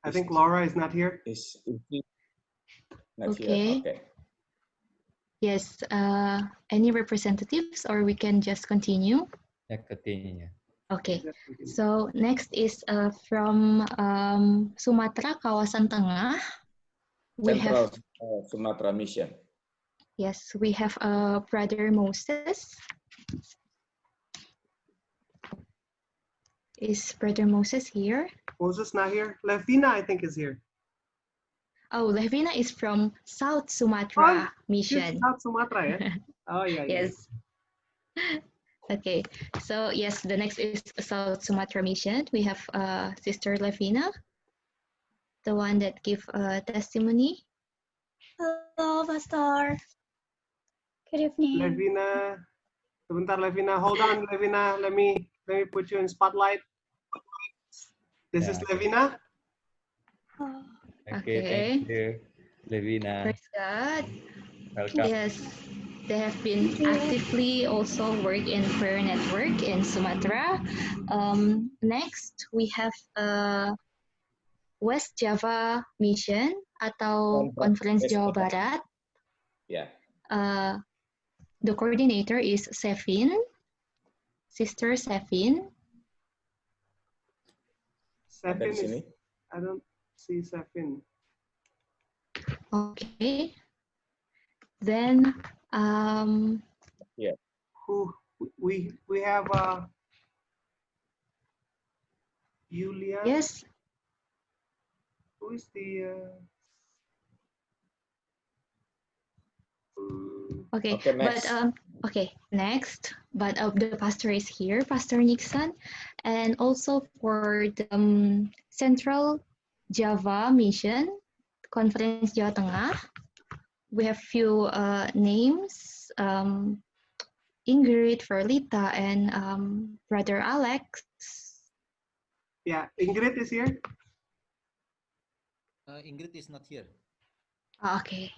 I think Laura is not here. Is he not Okay. here? Okay. Yes. Any representatives, or we can just continue? Yeah, continue. Okay. So next is from Sumatra Kawasan Tengah. We Central have Sumatra Mission. yes, we have Brother Moses. Is Brother Moses here? Moses not here. Levina, I think, is here. Oh, Levina is from South Sumatra Mission. South Sumatra, yeah? Oh, yeah. Yes. Okay. So yes, the next is South Sumatra Mission. We have Sister Levina, the one that give testimony. Hello, Pastor. Good evening. Levina, sebentar, Levina. Hold on, Levina. Let me put you in spotlight. This is Levina. Oh, Okay, Okay. thank you, Levina. Praise God. Welcome. Yes, they have been actively also work in prayer network in Sumatra. Next, we have West Java Mission atau Conference Jawa Barat. Yeah. The coordinator is Sevin, Sister Sevin. Sevin is, I don't see Sevin. Okay. Then, Yeah. Who we have Yulia. yes, Who is the okay, Okay, but next. okay, next. But the pastor is here, Pastor Nixon, and also for the Central Java Mission Conference Jawa Tengah, we have few names: Ingrid, Ferlita, and Brother Alex. Yeah, Ingrid is here. Ingrid is not here. Okay.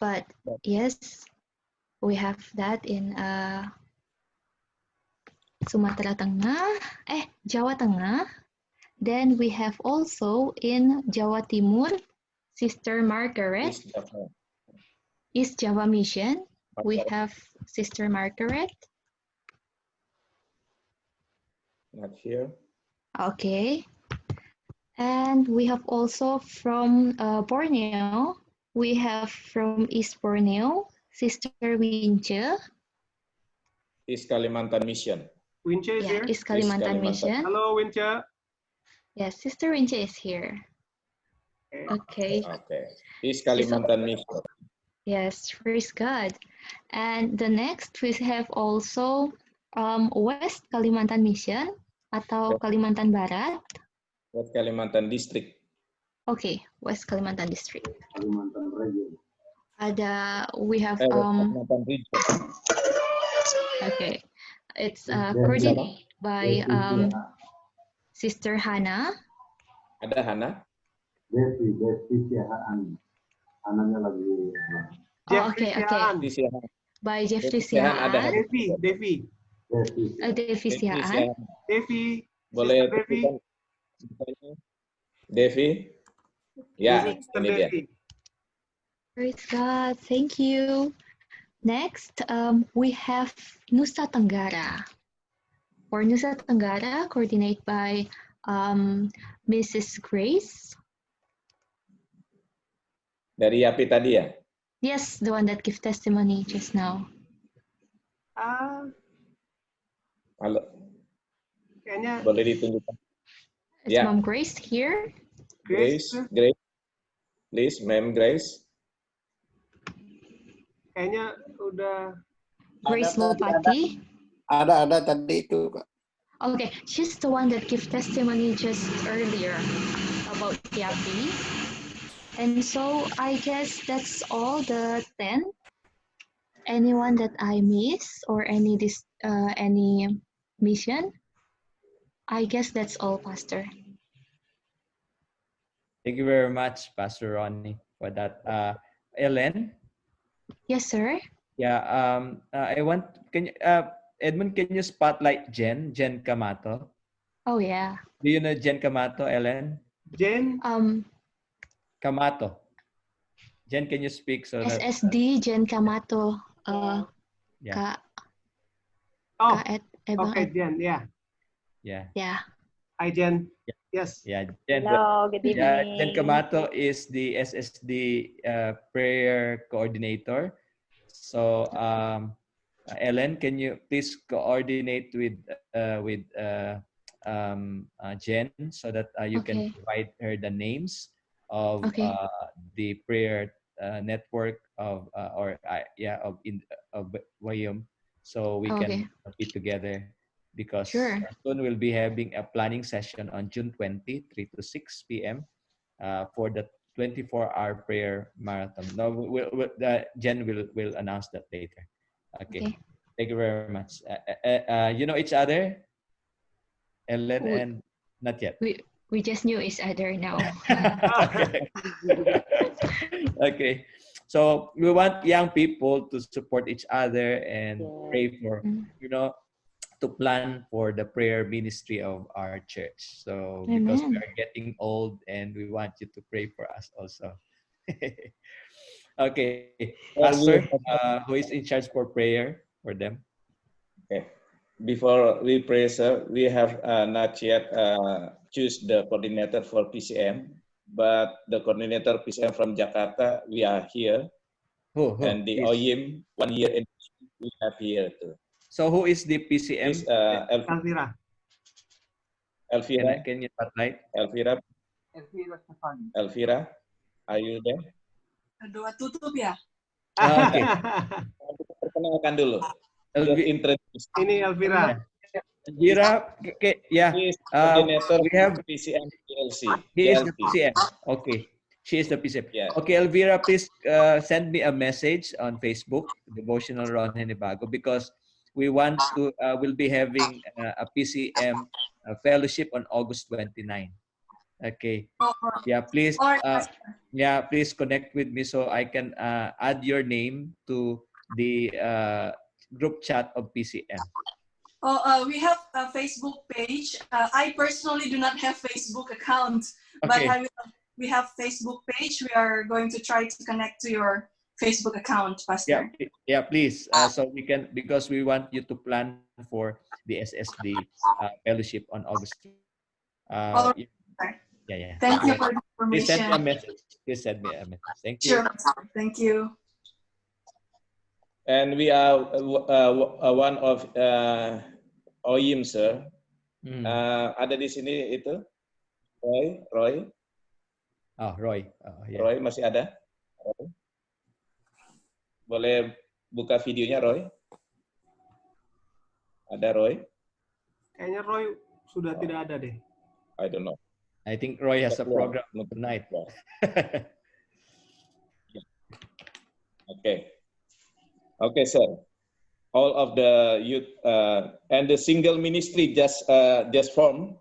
But yes, We have that in Sumatera Tengah, Jawa Tengah. Then we have also in Jawa Timur, Sister Margaret. East Java Mission, we have Sister Margaret. Not here. Okay. And we have also from Borneo, we have from East Borneo, Sister Wince. East Kalimantan Mission. Wince is here? East Kalimantan Mission. Hello, Wince. Yes, Sister Wince is here. Okay. Okay. East Kalimantan Mission. Yes, praise God. And the next we have also West Kalimantan Mission atau Kalimantan Barat. West Kalimantan District. Okay, West Kalimantan District. Kalimantan Region. We have Kalimantan Region. Okay, it's coordinated by Sister Hana. Ada Hana? Devi Siahaan. Anaknya lagi. Oh, okay. By Jeffrey Siahaan. Devi. Devi Siahaan. Devi. Boleh Devi? Ya, ini dia. Praise God. Thank you. Next, we have Nusa Tenggara. For Nusa Tenggara, coordinated by Mrs. Grace. Dari Yapi tadi ya? Yes, the one that gave testimony just now. Halo. Kayaknya. Boleh ditunjukkan? Is Mom Grace here? Grace. Please, Ma'am Grace. Kayaknya udah. Grace Lopati. Ada tadi itu, Kak. Okay, she's the one that gave testimony just earlier about Yapi. And so I guess that's all the 10. Anyone that I miss or any mission? I guess that's all, Pastor. Thank you very much, Pastor Ronnie, for that. Ellen? Yes, sir. Yeah, Edmund, can you spotlight Jen Camato? Oh, yeah. Do you know Jen Camato, Ellen? Jen? Camato. Jen, can you speak so that... SSD Jen Camato. Yeah. Okay, Jen, yeah. Yeah. Hi, Jen. Yes. Yeah, Jen. Hello, good evening. Yeah, Jen Camato is the SSD prayer coordinator. So, Ellen, can you please coordinate with Jen so that you can provide her the names of the prayer network of WAYUM, so we can be together, because soon we'll be having a planning session on June 20, 3 to 6 p.m. For the 24-hour prayer marathon. No, Jen will announce that later. Okay. Thank you very much. You know each other, Ellen, and not yet. We just knew each other now. Okay. So we want young people to support each other and pray for, to plan for the prayer ministry of our church. So because we are getting old and we want you to pray for us also. Okay. Pastor, who is in charge for prayer for them? Okay. Before we pray, sir, we have not yet choose the coordinator for PCM, but the coordinator PCM from Jakarta, we are here. And the OYIM, 1 year in we have here too. So who is the PCM? Elvira. Elvira. Can you spotlight? Elvira. Elvira Stefani. Elvira, are you there? Doa tutup ya. Okay. Perkenalkan dulu. Ini Elvira. Elvira, okay, yeah. We have PCM PLC. He is the PCM. Okay. She is the PCM. Yeah. Okay, Elvira, please send me a message on Facebook, Devotional Ron Henibago, because we want to, we'll be having a PCM fellowship on August 29. Okay. Yeah, please. Please connect with me so I can add your name to the group chat of PCM? We have a Facebook page. I personally do not have Facebook account, but we have Facebook page. We are going to try to connect to your Facebook account, Pastor. Yeah, please. So we can, because we want you to plan for the SSD fellowship on August. Yeah. Thank you for the information. Please send me a message. Please send me a message. Thank you. Sure. Thank you. And we are one of OIM, sir. Ada di sini itu Roy. Oh, Roy. Yeah. Roy masih ada? Boleh buka videonya, Roy? Ada Roy? Kayaknya Roy sudah tidak ada deh. I don't know. I think Roy has a program tonight. Okay, sir. All of the youth and the single ministry just formed.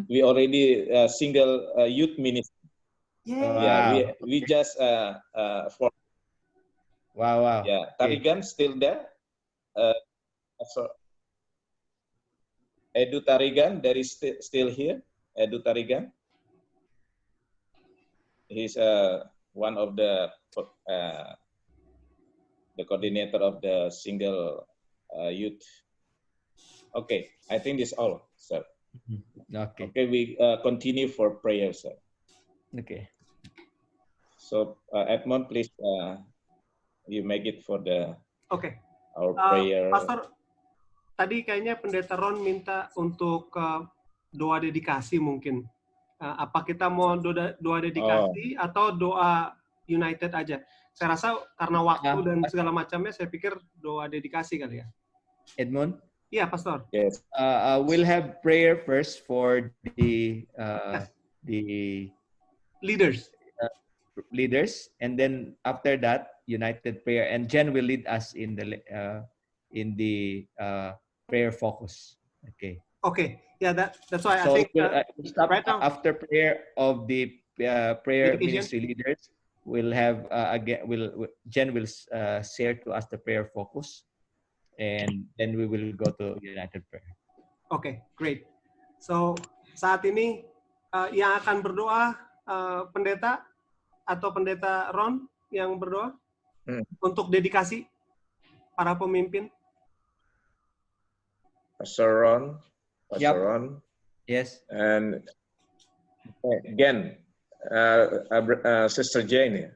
We already single youth ministry. Yeah, we just formed. Wow. Yeah, Tarigan still there. Edu Tarigan, there is still here. Edu Tarigan. He's one of the coordinator of the single youth. Okay, I think this all, sir. Okay, we continue for prayer, sir. Okay. So Edmond, please, you make it for the our prayer. Pastor, tadi kayaknya Pendeta Ron minta untuk doa dedikasi mungkin. Apa kita mau doa dedikasi atau doa United aja? Saya rasa karena waktu dan segala macamnya, saya pikir doa dedikasi kali ya. Edmond? Iya, Pastor. Yes. We'll have prayer first for the leaders. Leaders, and then after that, United prayer, and Jen will lead us in the prayer focus. Okay. Yeah, that's why so I think stop right now, after prayer of the prayer ministry leaders. We'll have Jen will share to us the prayer focus, and then we will go to United prayer. Okay, great. So saat ini yang akan berdoa pendeta atau Pendeta Ron yang berdoa untuk dedikasi para pemimpin. Pastor Ron. Yes. And again, Sister Jane.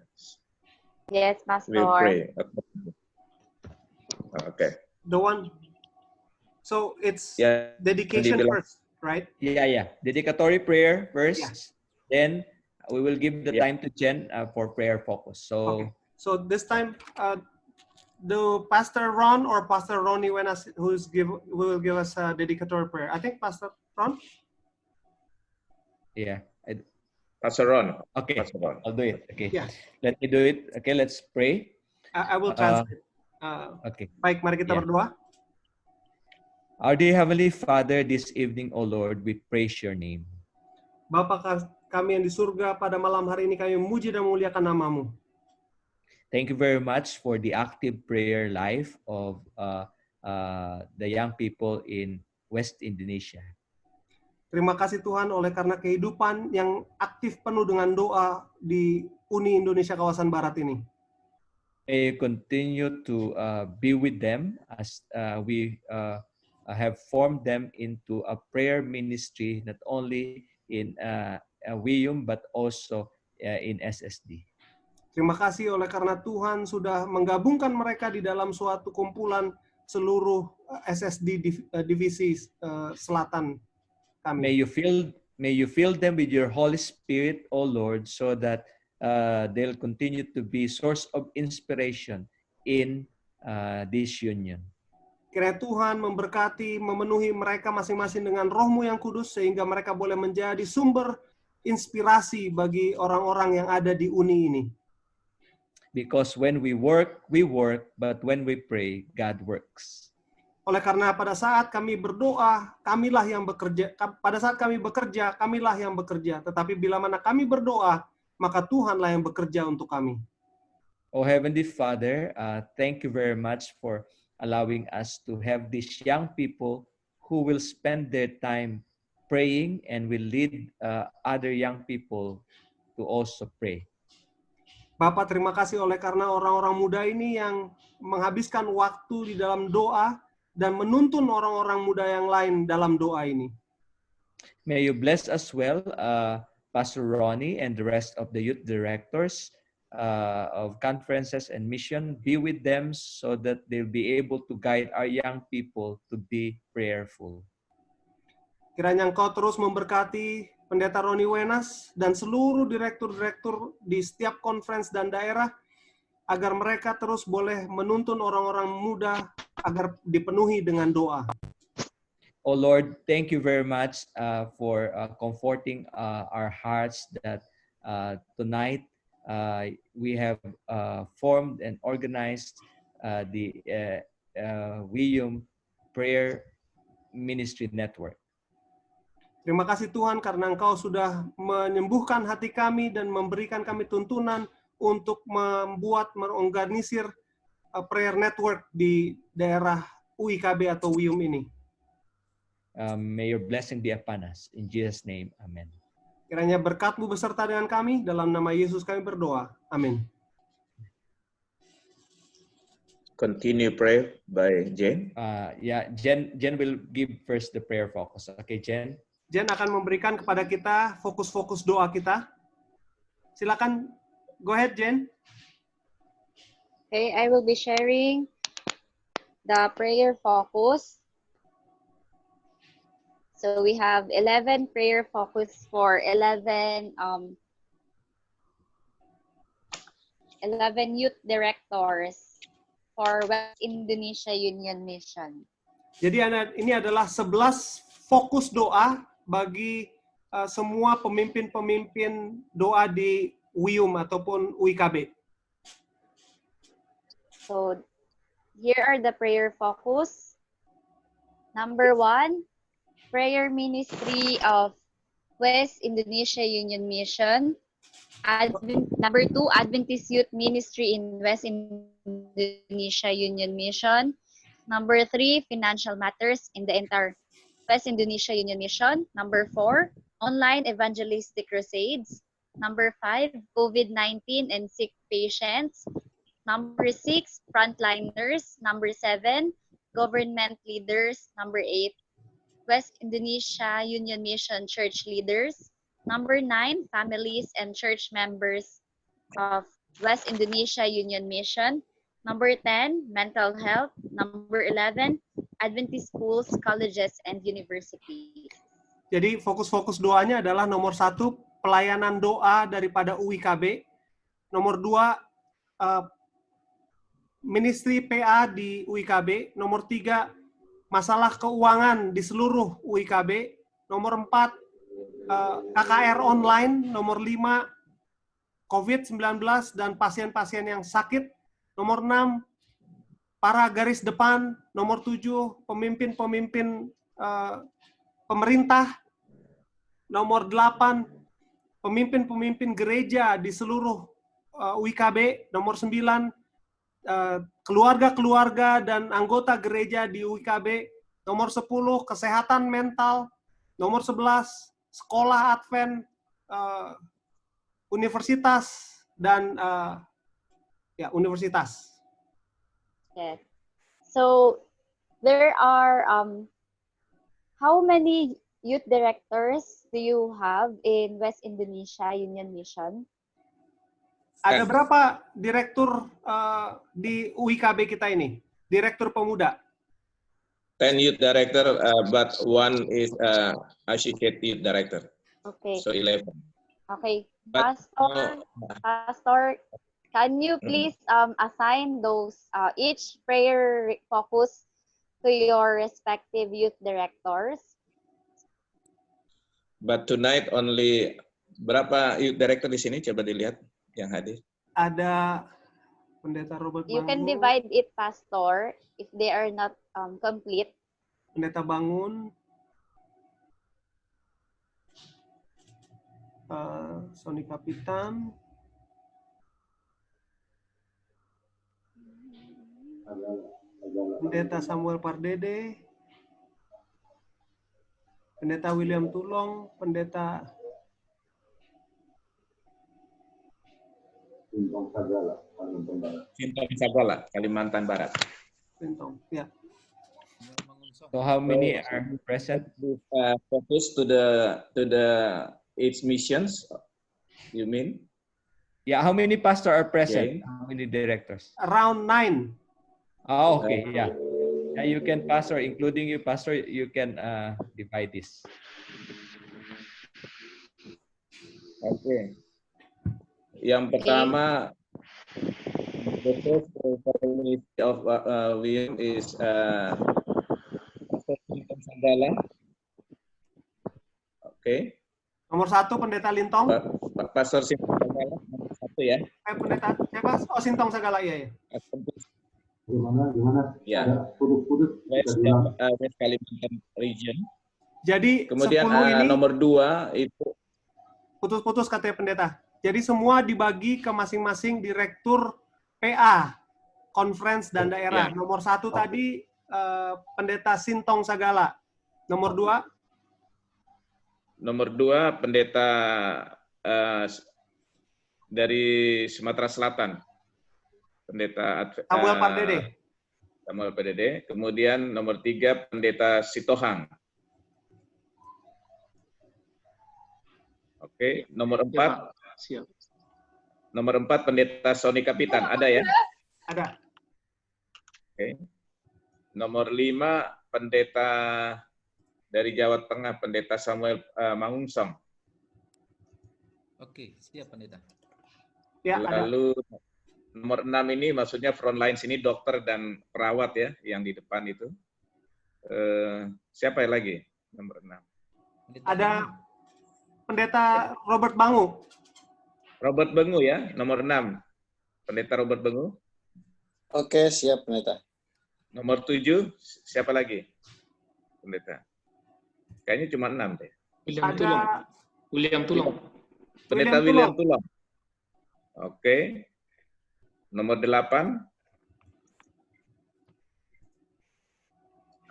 Yes, Pastor. We'll pray. Okay. The one. So it's dedication first, right? Yeah. Dedicatory prayer first. Then we will give the time to Jen for prayer focus. So this time, do Pastor Ron or Pastor Ronnie who will give us a dedicatory prayer? I think Pastor Ron. Yeah. Pastor Ron. Okay. Pastor Ron. I'll do it. Okay. Yeah. Let me do it. Okay. Let's pray. I will translate. Okay. Baik, mari kita berdoa. Our dear Heavenly Father, this evening, O Lord, we praise your name. Bapa kami yang di surga, pada malam hari ini kami memuji dan memuliakan nama-Mu. Thank you very much for the active prayer life of the young people in West Indonesia. Terima kasih Tuhan oleh karena kehidupan yang aktif penuh dengan doa di Uni Indonesia kawasan Barat ini. May you continue to be with them as we have formed them into a prayer ministry, not only in WIUM but also in SSD. Terima kasih oleh karena Tuhan sudah menggabungkan mereka di dalam suatu kumpulan seluruh SSD divisi selatan kami. May you fill them with your Holy Spirit, O Lord, so that they'll continue to be source of inspiration in this union. Kiranya Tuhan memberkati, memenuhi mereka masing-masing dengan Roh-Mu yang kudus sehingga mereka boleh menjadi sumber inspirasi bagi orang-orang yang ada di uni ini. Because when we work, but when we pray, God works. Oleh karena pada saat kami berdoa, kamilah yang bekerja. Pada saat kami bekerja, kamilah yang bekerja. Tetapi bila mana kami berdoa, maka Tuhanlah yang bekerja untuk kami. Oh Heavenly Father, thank you very much for allowing us to have these young people who will spend their time praying and will lead other young people to also pray. Bapak, terima kasih oleh karena orang-orang muda ini yang menghabiskan waktu di dalam doa dan menuntun orang-orang muda yang lain dalam doa ini. May you bless as well Pastor Ronnie and the rest of the youth directors of conferences and mission. Be with them so that they'll be able to guide our young people to be prayerful. Kiranya Engkau terus memberkati Pendeta Roni Wenas dan seluruh direktur-direktur di setiap conference dan daerah agar mereka terus boleh menuntun orang-orang muda agar dipenuhi dengan doa. Oh Lord, thank you very much for comforting our hearts that tonight we have formed and organized the WIUM Prayer Ministry Network. Terima kasih Tuhan karena Engkau sudah menyembuhkan hati kami dan memberikan kami tuntunan untuk mengorganisir prayer network di daerah UIKB atau WIUM ini. May your blessing be upon us. In Jesus' name, amen. Kiranya berkat-Mu beserta dengan kami, dalam nama Yesus kami berdoa. Amin. Continue prayer by Jen. Jen will give first the prayer focus. Okay, Jen? Jen akan memberikan kepada kita fokus-fokus doa kita. Silakan, go ahead Jen. Okay, I will be sharing the prayer focus. So we have 11 prayer focus for 11 youth directors for West Indonesia Union Mission. Jadi ini adalah 11 fokus doa bagi semua pemimpin-pemimpin doa di WIUM ataupun UIKB. So here are the prayer focus. Number 1, prayer ministry of West Indonesia Union Mission. Number 2, Adventist Youth Ministry in West Indonesia Union Mission. Number 3, financial matters in the entire West Indonesia Union Mission. Number 4, online evangelistic crusades. Number 5, COVID-19 and sick patients. Number 6, frontliners. Number 7, government leaders. Number 8, West Indonesia Union Mission church leaders. Number 9, families and church members of West Indonesia Union Mission. Number 10, mental health. Number 11, Adventist schools, colleges, and universities. Jadi fokus-fokus doanya adalah nomor 1, pelayanan doa daripada UIKB. Nomor 2, ministry PA di UIKB. Nomor 3, masalah keuangan di seluruh UIKB. Nomor 4, KKR online. Nomor 5, COVID-19 dan pasien-pasien yang sakit. Nomor 6, para garis depan. Nomor 7, pemimpin-pemimpin pemerintah. Nomor 8, pemimpin-pemimpin gereja di seluruh UIKB. Nomor 9, keluarga-keluarga dan anggota gereja di UIKB. Nomor 10, kesehatan mental. Nomor 11, sekolah Advent, universitas, dan universitas. Yes. So there are how many youth directors do you have in West Indonesia Union Mission? Ada berapa direktur di UIKB kita ini? Direktur pemuda? 10 youth director, but one is associate youth director. Okay. So 11. Okay. But, Pastor, can you please assign those each prayer focus to your respective youth directors? But tonight only berapa youth director di sini? Coba dilihat yang hadir. Ada Pendeta Robert Bangun. You can divide it, Pastor, if they are not complete. Pendeta Bangun, Sony Kapitan, Pendeta Samuel Pardede, Pendeta William Tulong, Pendeta Sintong Sagala, Kalimantan Barat. Sintong Sagala, Kalimantan Barat. Sintong, ya. So how many are present? Focus to the its missions. You mean? Yeah, how many pastors are present? Okay. How many directors? Around 9. Oh, okay, yeah. Yeah, you can, pastor, including you, pastor, you can divide this. Okay. Yang pertama, the first ministry of William is Pastor Lintong Sagala. Okay. Nomor 1 Pendeta Lintong. Pastor Sintong Sagala nomor 1 ya. Pendeta siapa? Oh, Sintong Sagala ya. Gimana? Ya. West Kalimantan Region. Jadi kemudian 10 ini nomor 2 itu putus-putus katanya pendeta. Jadi semua dibagi ke masing-masing direktur PA, conference dan daerah. Ya. Nomor 1 tadi Pendeta Sintong Sagala. Nomor 2? Nomor 2 pendeta dari Sumatera Selatan. Pendeta Samuel Pardede. Samuel Pardede. Kemudian nomor 3 pendeta Sitohang. Oke, nomor 4. Siap. Nomor 4 pendeta Sony Kapitan, ada ya? Ada. Oke. Nomor 5 pendeta dari Jawa Tengah, pendeta Samuel Mangungsong. Oke, siap pendeta. Ya, lalu ada. Nomor 6 ini maksudnya frontline sini dokter dan perawat ya, yang di depan itu. Siapa lagi? Nomor 6. Ada pendeta Robert Bangu. Robert Bengu ya, nomor 6. Pendeta Robert Bengu. Oke, siap pendeta. Nomor 7, siapa lagi? Pendeta. Kayaknya cuma 6 deh. William Tulong. Pendeta William Tulong. Oke. Nomor 8.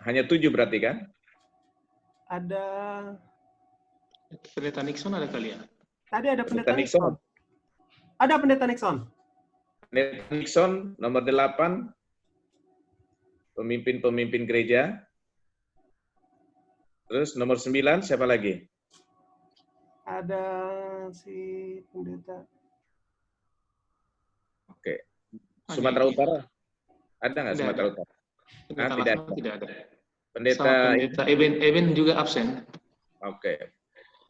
Hanya 7 berarti kan? Ada Pendeta Nixon ada kali ya? Tadi ada pendeta Nixon. Ada pendeta Nixon. Pendeta Nixon nomor 8. Pemimpin-pemimpin gereja. Terus nomor 9 siapa lagi? Ada si pendeta. Oke. Sumatera Utara. Ada nggak Sumatera Utara? Tidak ada. Pendeta Eben juga absen. Oke.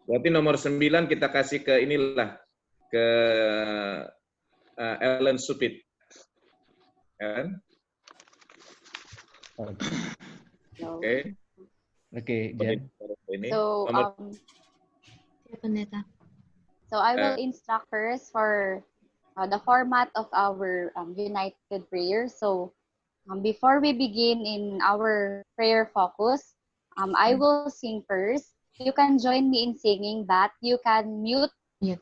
Berarti nomor 9 kita kasih ke inilah, ke Ellen Supit. Kan? Oke. Oke, Jen. So, so I will instruct first for the format of our united prayer. So before we begin in our prayer focus, I will sing first. You can join me in singing, but you can mute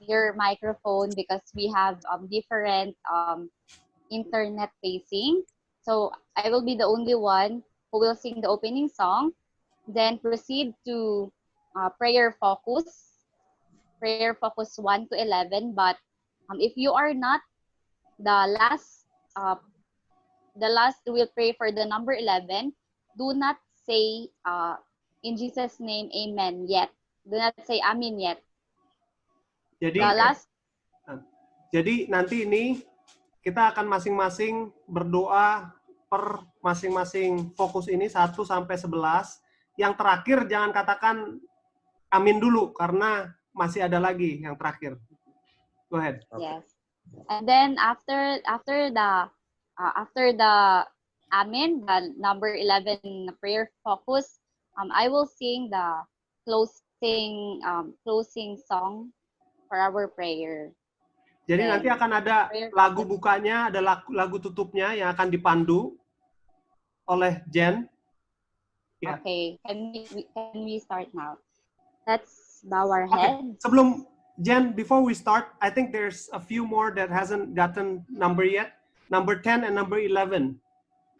your microphone because we have different internet facing. So I will be the only one who will sing the opening song, then proceed to prayer focus 1 to 11. But if you are not the last will pray for the number 11, do not say in Jesus' name, amen yet. Do not say amin yet. Jadi nanti ini kita akan masing-masing berdoa per masing-masing fokus ini 1 sampai 11. Yang terakhir jangan katakan amin dulu karena masih ada lagi yang terakhir. Go ahead. Yes. And then after the amen, the number 11 prayer focus, I will sing the closing song for our prayer. Jadi nanti akan ada lagu bukanya, ada lagu tutupnya yang akan dipandu oleh Jen. Yeah. Okay, can we start now? Let's bow our heads. Sebelum Jen, before we start, I think there's a few more that hasn't gotten number yet. Number 10 and number 11.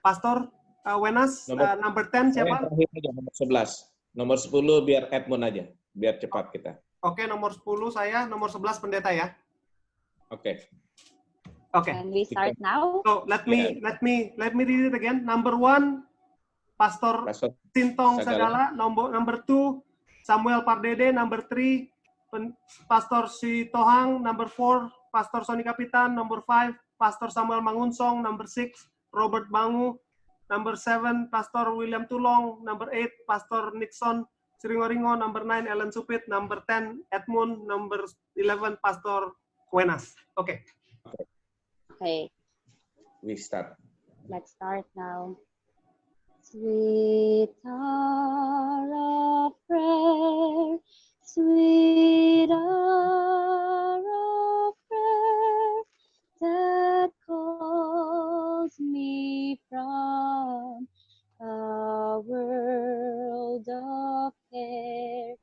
Pastor Wenas, number 10 siapa? Terakhir aja, nomor 11. Nomor 10 biar Edmund aja, biar cepat kita. Oke, nomor 10 saya, nomor 11 pendeta ya. Oke. Okay. Can we start now? So let me read it again. Number 1, Pastor Sintong Sagala. Number 2, Samuel Pardede. Number 3, Pastor Sitohang. Number 4, Pastor Soni Kapitan. Number 5, Pastor Samuel Mangunsong. Number 6, Robert Bangu. Number 7, Pastor William Tulong. Number 8, Pastor Nixon Siringoringo. Number 9, Ellen Supit. Number 10, Edmund. Number 11, Pastor Wenas. Okay. Okay. We start. Let's start now. Sweet hour of prayer, sweet hour of prayer that calls me from a world of care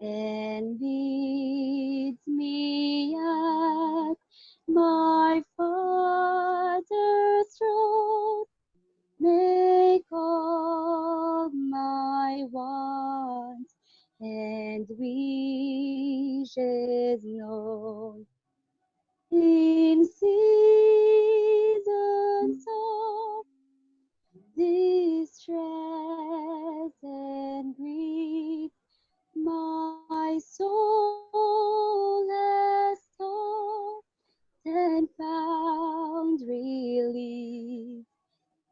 and leads me at my Father's throne, make all my wants and wishes known. In seasons of distress and grief, my soul has sought and found relief,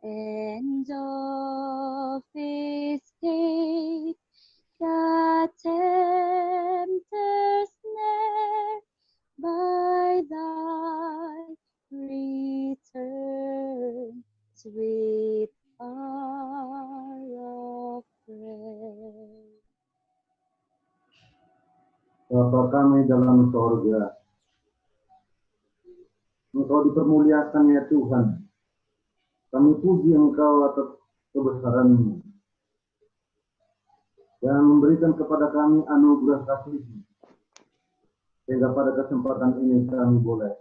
and of escape the tempter's snare by thy return, sweet hour of prayer. Bapa kami dalam sorga, Engkau dipermuliakan ya Tuhan. Kami puji Engkau atas kebesaran-Mu dan memberikan kepada kami anugerah kasih-Mu, sehingga pada kesempatan ini kami boleh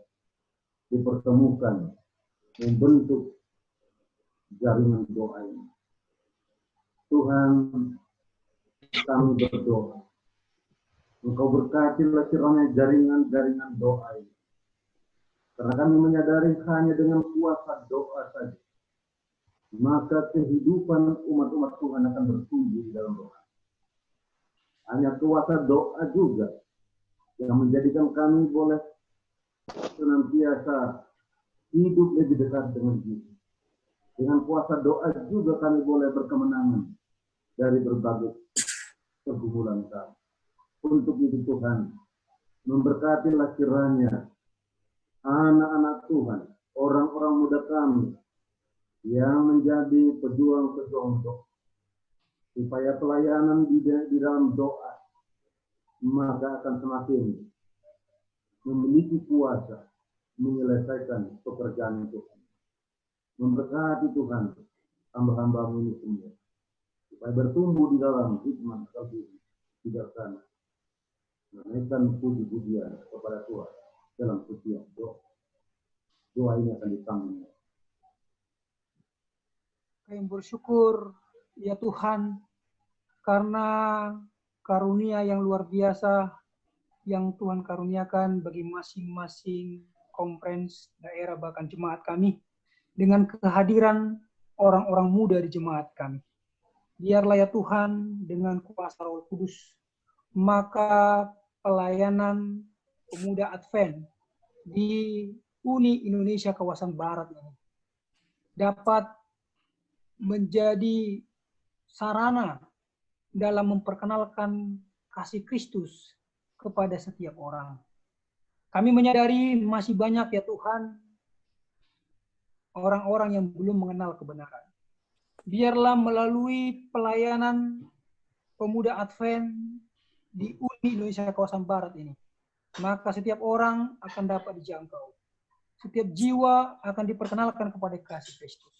dipertemukan membentuk jaringan doa ini. Tuhan, kami berdoa, Engkau berkatilah kiranya jaringan-jaringan doa ini. Karena kami menyadari hanya dengan kuasa doa saja, maka kehidupan umat-umat Tuhan akan bertumbuh di dalam doa. Hanya kuasa doa juga yang menjadikan kami boleh senantiasa hidup lebih dekat dengan Yesus. Dengan kuasa doa juga kami boleh berkemenangan dari berbagai pergumulan kami. Untuk itu Tuhan, memberkatilah kiranya anak-anak Tuhan, orang-orang muda kami yang menjadi pejuang-pejuang doa, supaya pelayanan di dalam doa maka akan semakin memiliki kuasa menyelesaikan pekerjaan Tuhan. Memberkati Tuhan hamba-hamba-Mu ini semua, supaya bertumbuh di dalam hikmat kalbu bijaksana, menaikkan puji-pujian kepada Tuhan dalam setiap doa. Doa ini akan ditanggung. Kami bersyukur ya Tuhan karena karunia yang luar biasa yang Tuhan karuniakan bagi masing-masing konferensi daerah bahkan jemaat kami dengan kehadiran orang-orang muda di jemaat kami. Biarlah ya Tuhan dengan kuasa Roh Kudus maka pelayanan pemuda Advent di Uni Indonesia kawasan Barat ini dapat menjadi sarana dalam memperkenalkan kasih Kristus kepada setiap orang. Kami menyadari masih banyak ya Tuhan orang-orang yang belum mengenal kebenaran. Biarlah melalui pelayanan pemuda Advent di Uni Indonesia kawasan Barat ini, maka setiap orang akan dapat dijangkau. Setiap jiwa akan diperkenalkan kepada kasih Kristus.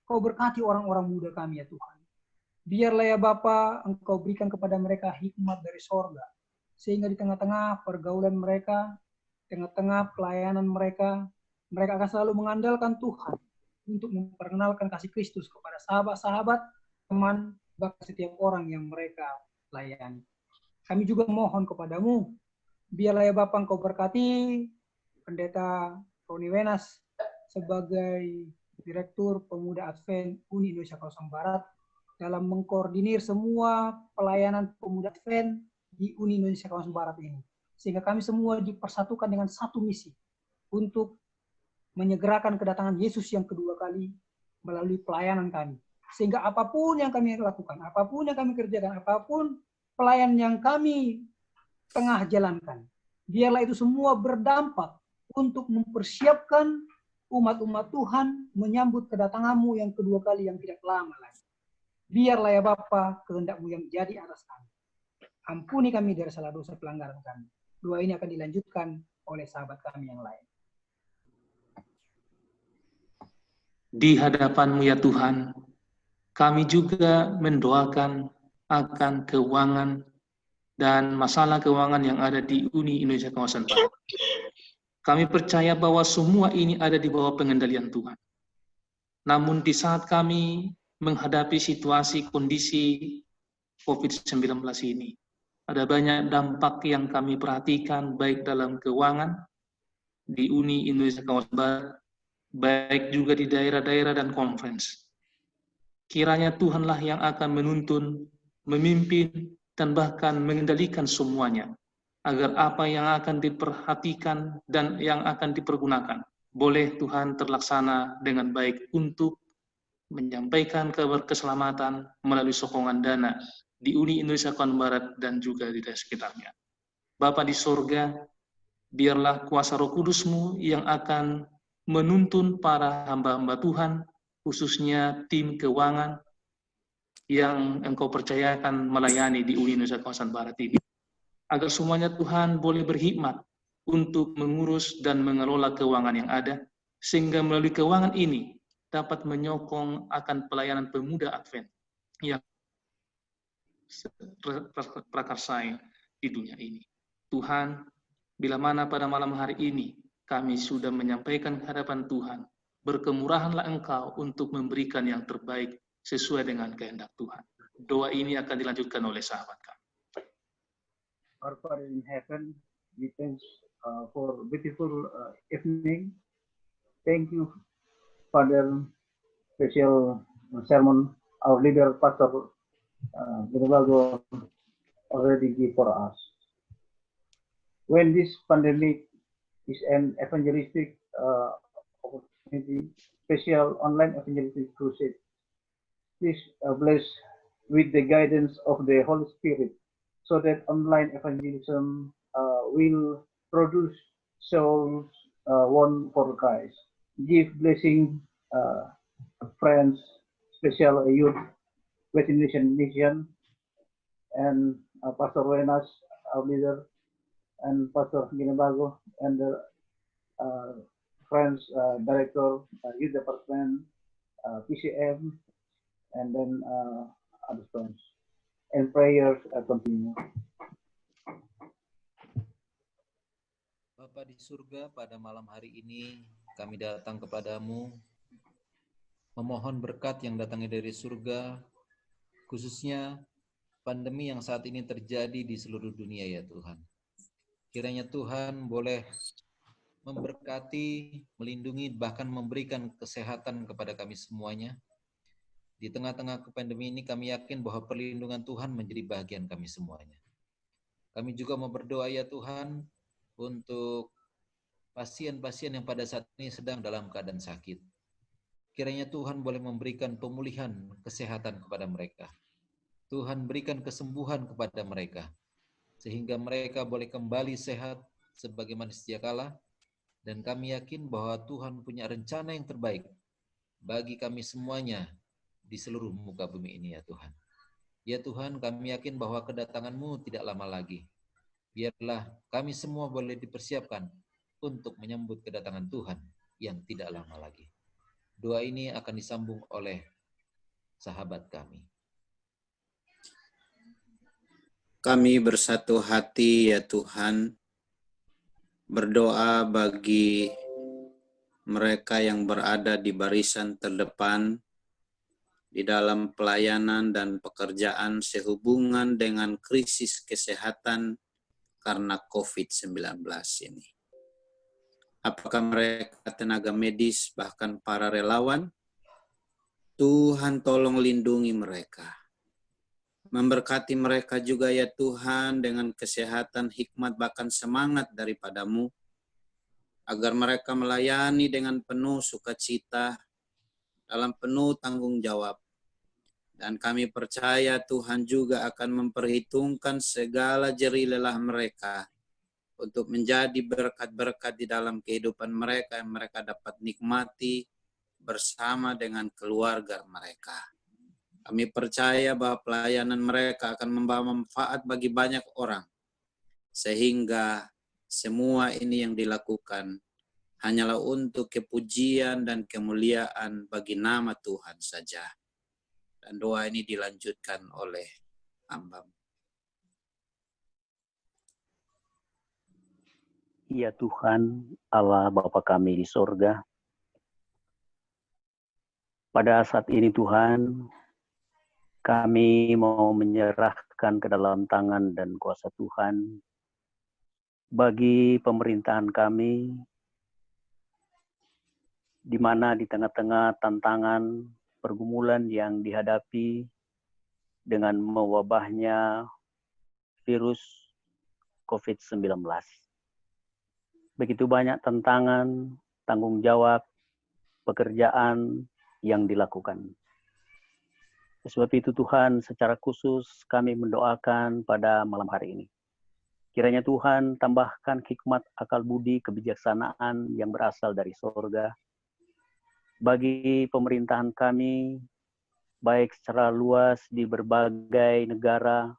Kau berkati orang-orang muda kami ya Tuhan. Biarlah ya Bapa, Engkau berikan kepada mereka hikmat dari sorga. Sehingga di tengah-tengah pergaulan mereka, tengah-tengah pelayanan mereka, mereka akan selalu mengandalkan Tuhan. untuk memperkenalkan kasih Kristus kepada sahabat-sahabat, teman, bahkan setiap orang yang mereka layani. Kami juga mohon kepadamu, biarlah ya Bapa Engkau berkati Pendeta Roni Wenas sebagai Direktur Pemuda Advent Uni Indonesia Kawasan Barat dalam mengkoordinir semua pelayanan pemuda Advent di Uni Indonesia Kawasan Barat ini. Sehingga kami semua dipersatukan dengan satu misi untuk menyegerakan kedatangan Yesus yang kedua kali melalui pelayanan kami. Sehingga apapun yang kami lakukan, apapun yang kami kerjakan, apapun pelayanan yang kami tengah jalankan, biarlah itu semua berdampak untuk mempersiapkan umat-umat Tuhan menyambut kedatanganmu yang kedua kali yang tidak lama lagi. Biarlah ya Bapa, kehendak-Mu yang jadi atas kami. Ampuni kami dari salah dosa pelanggaran kami. Doa ini akan dilanjutkan oleh sahabat kami yang lain. Di hadapan-Mu ya Tuhan, kami juga mendoakan akan keuangan dan masalah keuangan yang ada di Uni Indonesia Kawasan Barat. Kami percaya bahwa semua ini ada di bawah pengendalian Tuhan. Namun di saat kami menghadapi situasi kondisi COVID-19 ini, ada banyak dampak yang kami perhatikan baik dalam keuangan di Uni Indonesia Kawasan Barat, baik juga di daerah-daerah dan conference. Kiranya Tuhanlah yang akan menuntun, memimpin, dan bahkan mengendalikan semuanya, agar apa yang akan diperhatikan dan yang akan dipergunakan boleh Tuhan terlaksana dengan baik untuk menyampaikan kabar keselamatan melalui sokongan dana di Uni Indonesia Kawasan Barat dan juga di daerah sekitarnya. Bapa di sorga, biarlah kuasa Roh Kudus-Mu yang akan menuntun para hamba-hamba Tuhan, khususnya tim keuangan yang Engkau percayakan melayani di Uni Indonesia Kawasan Barat ini, agar semuanya Tuhan boleh berhikmat untuk mengurus dan mengelola keuangan yang ada, sehingga melalui keuangan ini dapat menyokong akan pelayanan pemuda Advent yang prakarsai di dunia ini. Tuhan, bila mana pada malam hari ini kami sudah menyampaikan ke hadapan Tuhan, berkemurahanlah Engkau untuk memberikan yang terbaik sesuai dengan kehendak Tuhan. Doa ini akan dilanjutkan oleh sahabat kami. Our Father in heaven, we thank for beautiful evening. Thank you, Father, special sermon our leader, Pastor Ginabago, already give for us. When this pandemic is an evangelistic opportunity, special online evangelistic crusade, please bless with the guidance of the Holy Spirit, so that online evangelism will produce souls won for Christ. Give blessing, friends, special youth, West Indonesian Mission, and Pastor Wenas, our leader, and Pastor Ginabago, and the friends, Director, Youth Department, PCM, and then other friends. And prayers continue. Bapa di surga, pada malam hari ini kami datang kepadamu memohon berkat yang datangnya dari surga, khususnya pandemi yang saat ini terjadi di seluruh dunia ya Tuhan. Kiranya Tuhan boleh memberkati, melindungi, bahkan memberikan kesehatan kepada kami semuanya. Di tengah-tengah pandemi ini kami yakin bahwa perlindungan Tuhan menjadi bagian kami semuanya. Kami juga mau berdoa ya Tuhan untuk pasien-pasien yang pada saat ini sedang dalam keadaan sakit. Kiranya Tuhan boleh memberikan pemulihan kesehatan kepada mereka. Tuhan berikan kesembuhan kepada mereka, sehingga mereka boleh kembali sehat sebagaimana sedia kala. Dan kami yakin bahwa Tuhan punya rencana yang terbaik bagi kami semuanya di seluruh muka bumi ini ya Tuhan. Ya Tuhan, kami yakin bahwa kedatangan-Mu tidak lama lagi. Biarlah kami semua boleh dipersiapkan untuk menyambut kedatangan Tuhan yang tidak lama lagi. Doa ini akan disambung oleh sahabat kami. Kami bersatu hati ya Tuhan, berdoa bagi mereka yang berada di barisan terdepan di dalam pelayanan dan pekerjaan sehubungan dengan krisis kesehatan karena COVID-19 ini. Apakah mereka tenaga medis, bahkan para relawan? Tuhan tolong lindungi mereka. Memberkati mereka juga ya Tuhan dengan kesehatan, hikmat, bahkan semangat daripadamu, agar mereka melayani dengan penuh sukacita, dalam penuh tanggung jawab. Dan kami percaya Tuhan juga akan memperhitungkan segala jerih lelah mereka untuk menjadi berkat-berkat di dalam kehidupan mereka yang mereka dapat nikmati bersama dengan keluarga mereka. Kami percaya bahwa pelayanan mereka akan membawa manfaat bagi banyak orang, sehingga semua ini yang dilakukan hanyalah untuk kepujian dan kemuliaan bagi nama Tuhan saja. Dan doa ini dilanjutkan oleh hamba. Ya Tuhan, Allah Bapa kami di sorga, pada saat ini Tuhan, kami mau menyerahkan ke dalam tangan dan kuasa Tuhan bagi pemerintahan kami, di mana di tengah-tengah tantangan pergumulan yang dihadapi dengan mewabahnya virus COVID-19. Begitu banyak tantangan, tanggung jawab, pekerjaan yang dilakukan. Sebab itu Tuhan, secara khusus kami mendoakan pada malam hari ini. Kiranya Tuhan tambahkan hikmat, akal budi, kebijaksanaan yang berasal dari surga bagi pemerintahan kami, baik secara luas di berbagai negara,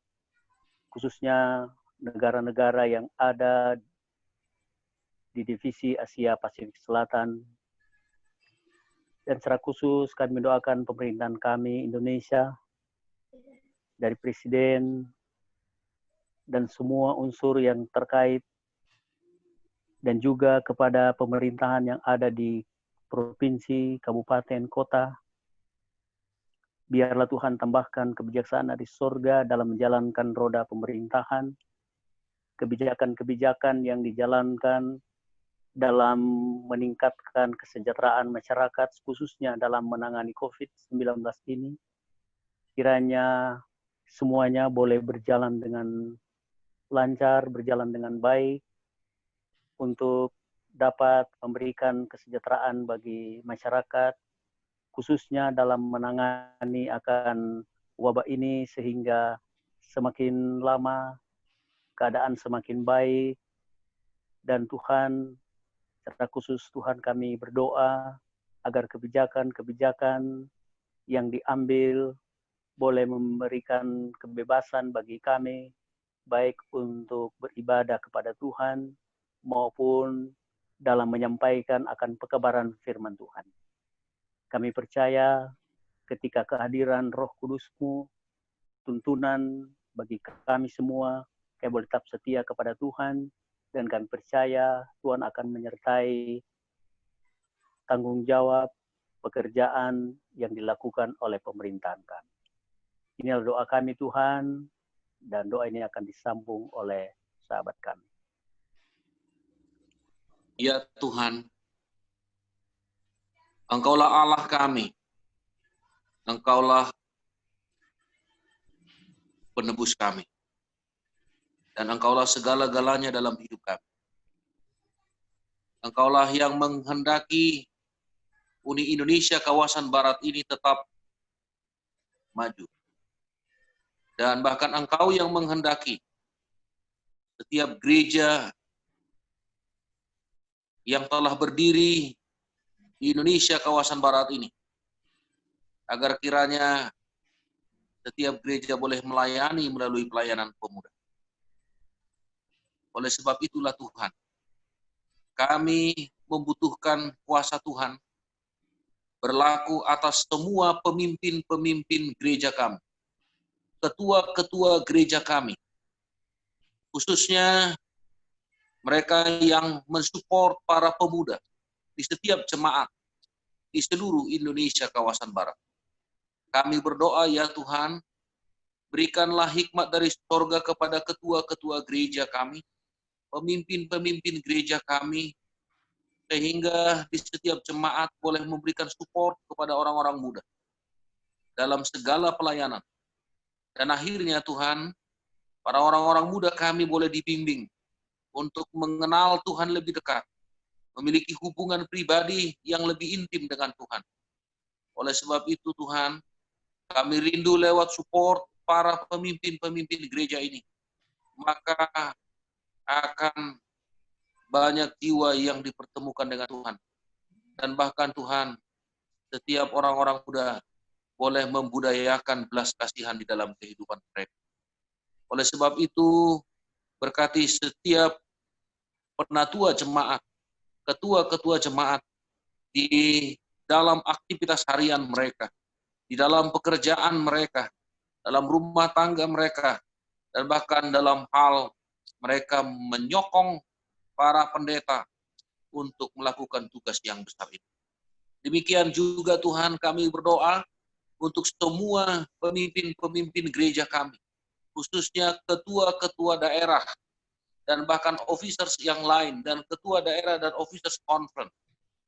khususnya negara-negara yang ada di divisi Asia Pasifik Selatan. Dan secara khusus kami mendoakan pemerintahan kami Indonesia, dari Presiden dan semua unsur yang terkait, dan juga kepada pemerintahan yang ada di provinsi, kabupaten, kota. Biarlah Tuhan tambahkan kebijaksanaan di surga dalam menjalankan roda pemerintahan, kebijakan-kebijakan yang dijalankan dalam meningkatkan kesejahteraan masyarakat, khususnya dalam menangani COVID-19 ini. Kiranya semuanya boleh berjalan dengan lancar, berjalan dengan baik, untuk dapat memberikan kesejahteraan bagi masyarakat, khususnya dalam menangani akan wabah ini, sehingga semakin lama keadaan semakin baik. Dan Tuhan, secara khusus Tuhan kami berdoa agar kebijakan-kebijakan yang diambil boleh memberikan kebebasan bagi kami, baik untuk beribadah kepada Tuhan maupun dalam menyampaikan akan pekabaran firman Tuhan. Kami percaya ketika kehadiran Roh Kudus-Mu, tuntunan bagi kami semua, kami boleh tetap setia kepada Tuhan, dan kami percaya Tuhan akan menyertai tanggung jawab pekerjaan yang dilakukan oleh pemerintahan kami. Inilah doa kami Tuhan, dan doa ini akan disambung oleh sahabat kami. Ya Tuhan, Engkaulah Allah kami, Engkaulah penebus kami, dan Engkaulah segala-galanya dalam hidup kami. Engkaulah yang menghendaki Uni Indonesia kawasan Barat ini tetap maju. Dan bahkan Engkau yang menghendaki setiap gereja yang telah berdiri di Indonesia kawasan Barat ini, agar kiranya setiap gereja boleh melayani melalui pelayanan pemuda. Oleh sebab itulah Tuhan, kami membutuhkan kuasa Tuhan berlaku atas semua pemimpin-pemimpin gereja kami, ketua-ketua gereja kami, khususnya mereka yang mensupport para pemuda, di setiap jemaat di seluruh Indonesia kawasan Barat. Kami berdoa ya Tuhan, berikanlah hikmat dari sorga kepada ketua-ketua gereja kami, pemimpin-pemimpin gereja kami, sehingga di setiap jemaat boleh memberikan support kepada orang-orang muda dalam segala pelayanan. Dan akhirnya Tuhan, para orang-orang muda kami boleh dibimbing untuk mengenal Tuhan lebih dekat, memiliki hubungan pribadi yang lebih intim dengan Tuhan. Oleh sebab itu Tuhan, kami rindu lewat support para pemimpin-pemimpin gereja ini. Maka akan banyak jiwa yang dipertemukan dengan Tuhan. Dan bahkan Tuhan, setiap orang-orang muda boleh membudayakan belas kasihan di dalam kehidupan mereka. Oleh sebab itu, berkati setiap penatua jemaat, ketua-ketua jemaat di dalam aktivitas harian mereka, di dalam pekerjaan mereka, dalam rumah tangga mereka, dan bahkan dalam hal mereka menyokong para pendeta untuk melakukan tugas yang besar ini. Demikian juga Tuhan, kami berdoa untuk semua pemimpin-pemimpin gereja kami, khususnya ketua-ketua daerah, dan bahkan officers yang lain, dan ketua daerah dan officers conference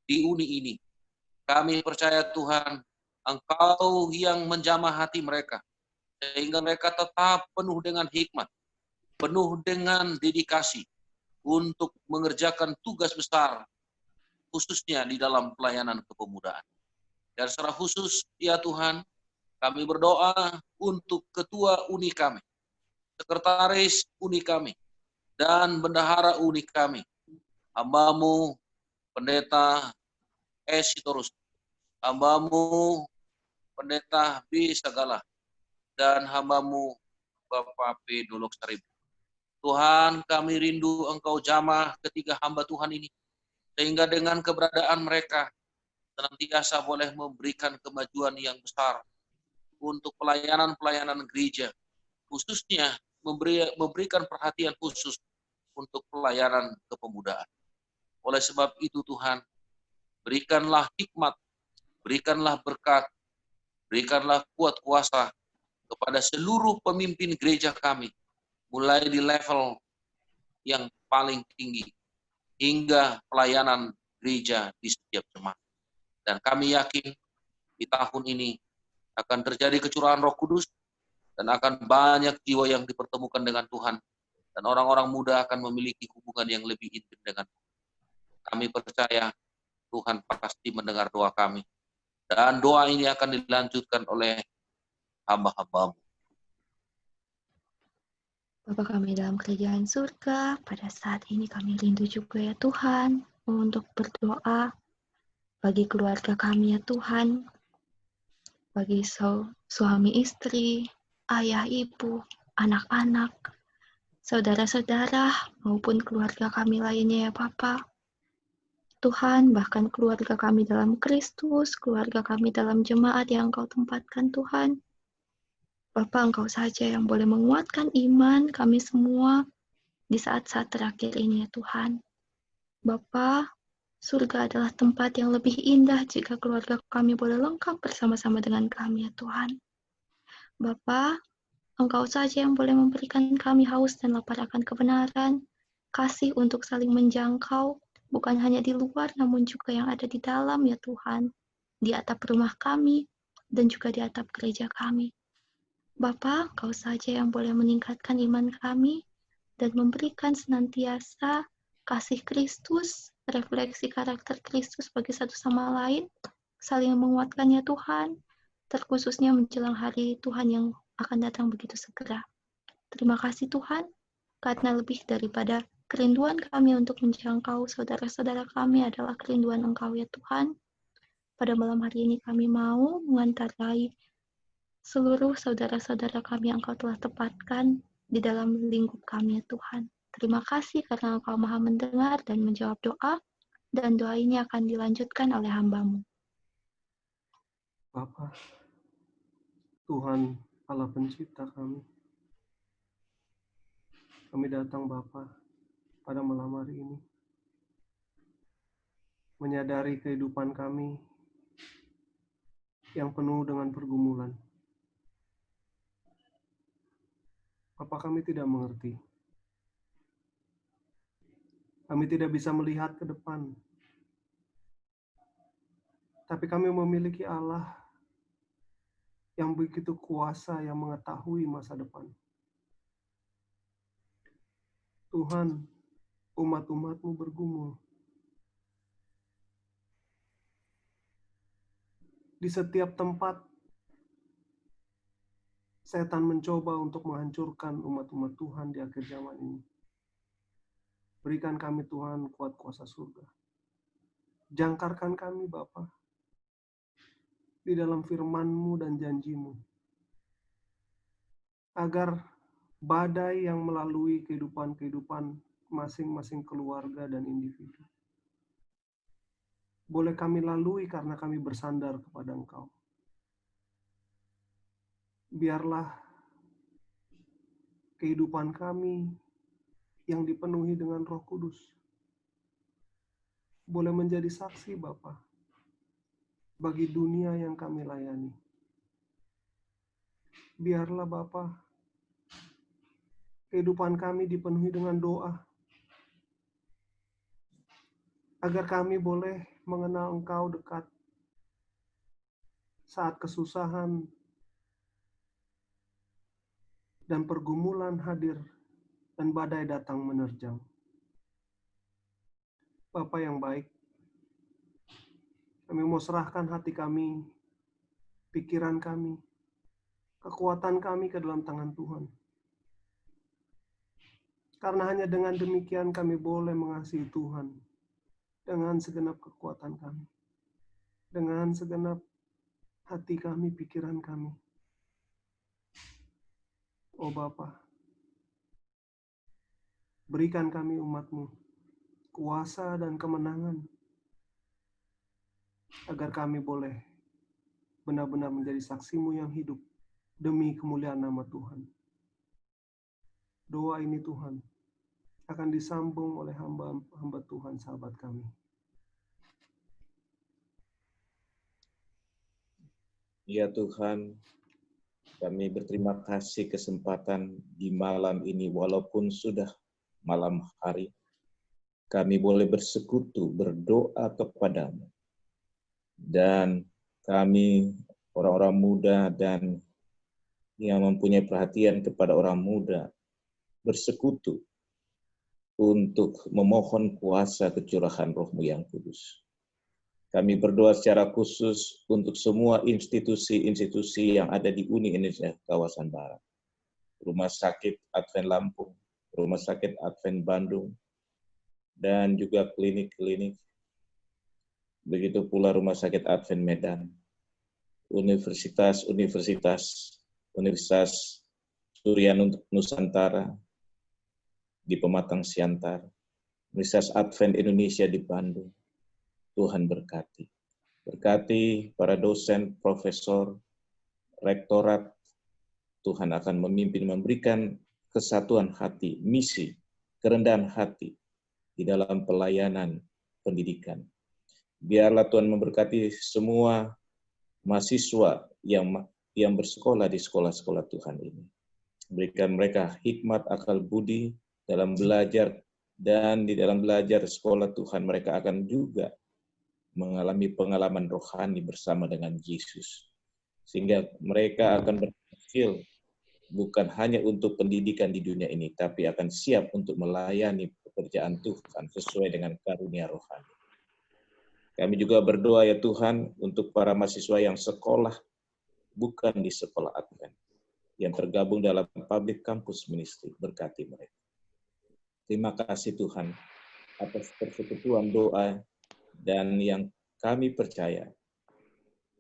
di UNI ini. Kami percaya Tuhan, Engkau yang menjamah hati mereka, sehingga mereka tetap penuh dengan hikmat, penuh dengan dedikasi untuk mengerjakan tugas besar, khususnya di dalam pelayanan kepemudaan. Dan secara khusus, ya Tuhan, kami berdoa untuk ketua UNI kami, sekretaris UNI kami, dan bendahara UNI kami, hamba-Mu, Pendeta S. Sitorus, hamba-Mu, Pendeta B. Sagala, dan hamba-Mu, Bapak P. Dolok Sarib. Tuhan, kami rindu Engkau jamah ketiga hamba Tuhan ini, sehingga dengan keberadaan mereka, senantiasa boleh memberikan kemajuan yang besar untuk pelayanan-pelayanan gereja, khususnya memberikan perhatian khusus untuk pelayanan kepemudaan. Oleh sebab itu Tuhan, berikanlah hikmat, berikanlah berkat, berikanlah kuat kuasa kepada seluruh pemimpin gereja kami, mulai di level yang paling tinggi, hingga pelayanan gereja di setiap jemaat. Dan kami yakin di tahun ini akan terjadi kecurahan Roh Kudus, dan akan banyak jiwa yang dipertemukan dengan Tuhan, dan orang-orang muda akan memiliki hubungan yang lebih intim dengan Tuhan. Kami percaya Tuhan pasti mendengar doa kami, dan doa ini akan dilanjutkan oleh hamba-hamba-Mu. Bapa kami dalam kerajaan surga, pada saat ini kami rindu juga ya Tuhan, untuk berdoa bagi keluarga kami ya Tuhan, bagi suami istri, ayah ibu, anak-anak, saudara-saudara, maupun keluarga kami lainnya ya Bapa. Tuhan, bahkan keluarga kami dalam Kristus, keluarga kami dalam jemaat yang Engkau tempatkan Tuhan. Bapa, Engkau saja yang boleh menguatkan iman kami semua di saat-saat terakhir ini ya Tuhan. Bapa, surga adalah tempat yang lebih indah jika keluarga kami boleh lengkap bersama-sama dengan kami ya Tuhan. Bapa, Engkau saja yang boleh memberikan kami haus dan lapar akan kebenaran, kasih untuk saling menjangkau, bukan hanya di luar namun juga yang ada di dalam ya Tuhan, di atap rumah kami dan juga di atap gereja kami. Bapa, Engkau saja yang boleh meningkatkan iman kami dan memberikan senantiasa kasih Kristus, refleksi karakter Kristus bagi satu sama lain, saling menguatkannya Tuhan, terkhususnya menjelang hari Tuhan yang akan datang begitu segera. Terima kasih Tuhan, karena lebih daripada kerinduan kami untuk menjangkau saudara-saudara kami adalah kerinduan Engkau ya Tuhan. Pada malam hari ini kami mau mengantarai seluruh saudara-saudara kami yang Engkau telah tempatkan di dalam lingkup kami ya Tuhan. Terima kasih karena Engkau Maha mendengar dan menjawab doa, dan doa ini akan dilanjutkan oleh hamba-Mu. Bapa, Tuhan Allah pencipta kami datang Bapa pada malam hari ini menyadari kehidupan kami yang penuh dengan pergumulan. Apa kami tidak mengerti? Kami tidak bisa melihat ke depan. Tapi kami memiliki Allah yang begitu kuasa, yang mengetahui masa depan. Tuhan, umat-umat-Mu bergumul. Di setiap tempat, setan mencoba untuk menghancurkan umat-umat Tuhan di akhir zaman ini. Berikan kami Tuhan kuat kuasa surga. Jangkarkan kami Bapa di dalam firman-Mu dan janji-Mu. Agar badai yang melalui kehidupan-kehidupan masing-masing keluarga dan individu boleh kami lalui karena kami bersandar kepada Engkau. Biarlah kehidupan kami yang dipenuhi dengan Roh Kudus boleh menjadi saksi Bapa bagi dunia yang kami layani. Biarlah Bapa kehidupan kami dipenuhi dengan doa agar kami boleh mengenal Engkau dekat saat kesusahan dan pergumulan hadir dan badai datang menerjang. Bapa yang baik, kami mau serahkan hati kami, pikiran kami, kekuatan kami ke dalam tangan Tuhan. Karena hanya dengan demikian kami boleh mengasihi Tuhan dengan segenap kekuatan kami, dengan segenap hati kami, pikiran kami. Oh Bapa, berikan kami umat-Mu kuasa dan kemenangan agar kami boleh benar-benar menjadi saksi-Mu yang hidup demi kemuliaan nama Tuhan. Doa ini Tuhan akan disambung oleh hamba Tuhan, sahabat kami. Ya Tuhan, kami berterima kasih kesempatan di malam ini, walaupun sudah malam hari, kami boleh bersekutu, berdoa kepadamu. Dan kami, orang-orang muda dan yang mempunyai perhatian kepada orang muda, bersekutu untuk memohon kuasa kecurahan Roh-Mu yang kudus. Kami berdoa secara khusus untuk semua institusi-institusi yang ada di Uni Indonesia kawasan Barat. Rumah Sakit Advent Lampung, Rumah Sakit Advent Bandung, dan juga klinik-klinik. Begitu pula Rumah Sakit Advent Medan, Universitas Surya Nusantara di Pematang Siantar, Universitas Advent Indonesia di Bandung. Tuhan berkati. Berkati para dosen, profesor, rektorat. Tuhan akan memimpin, memberikan kesatuan hati, misi, kerendahan hati di dalam pelayanan pendidikan. Biarlah Tuhan memberkati semua mahasiswa yang bersekolah di sekolah-sekolah Tuhan ini. Berikan mereka hikmat, akal budi dalam belajar, dan di dalam belajar sekolah Tuhan mereka akan juga mengalami pengalaman rohani bersama dengan Yesus. Sehingga mereka akan berhasil bukan hanya untuk pendidikan di dunia ini, tapi akan siap untuk melayani pekerjaan Tuhan sesuai dengan karunia rohani. Kami juga berdoa ya Tuhan untuk para mahasiswa yang sekolah bukan di sekolah Advent, yang tergabung dalam public campus ministry, berkati mereka. Terima kasih Tuhan atas persekutuan doa, dan yang kami percaya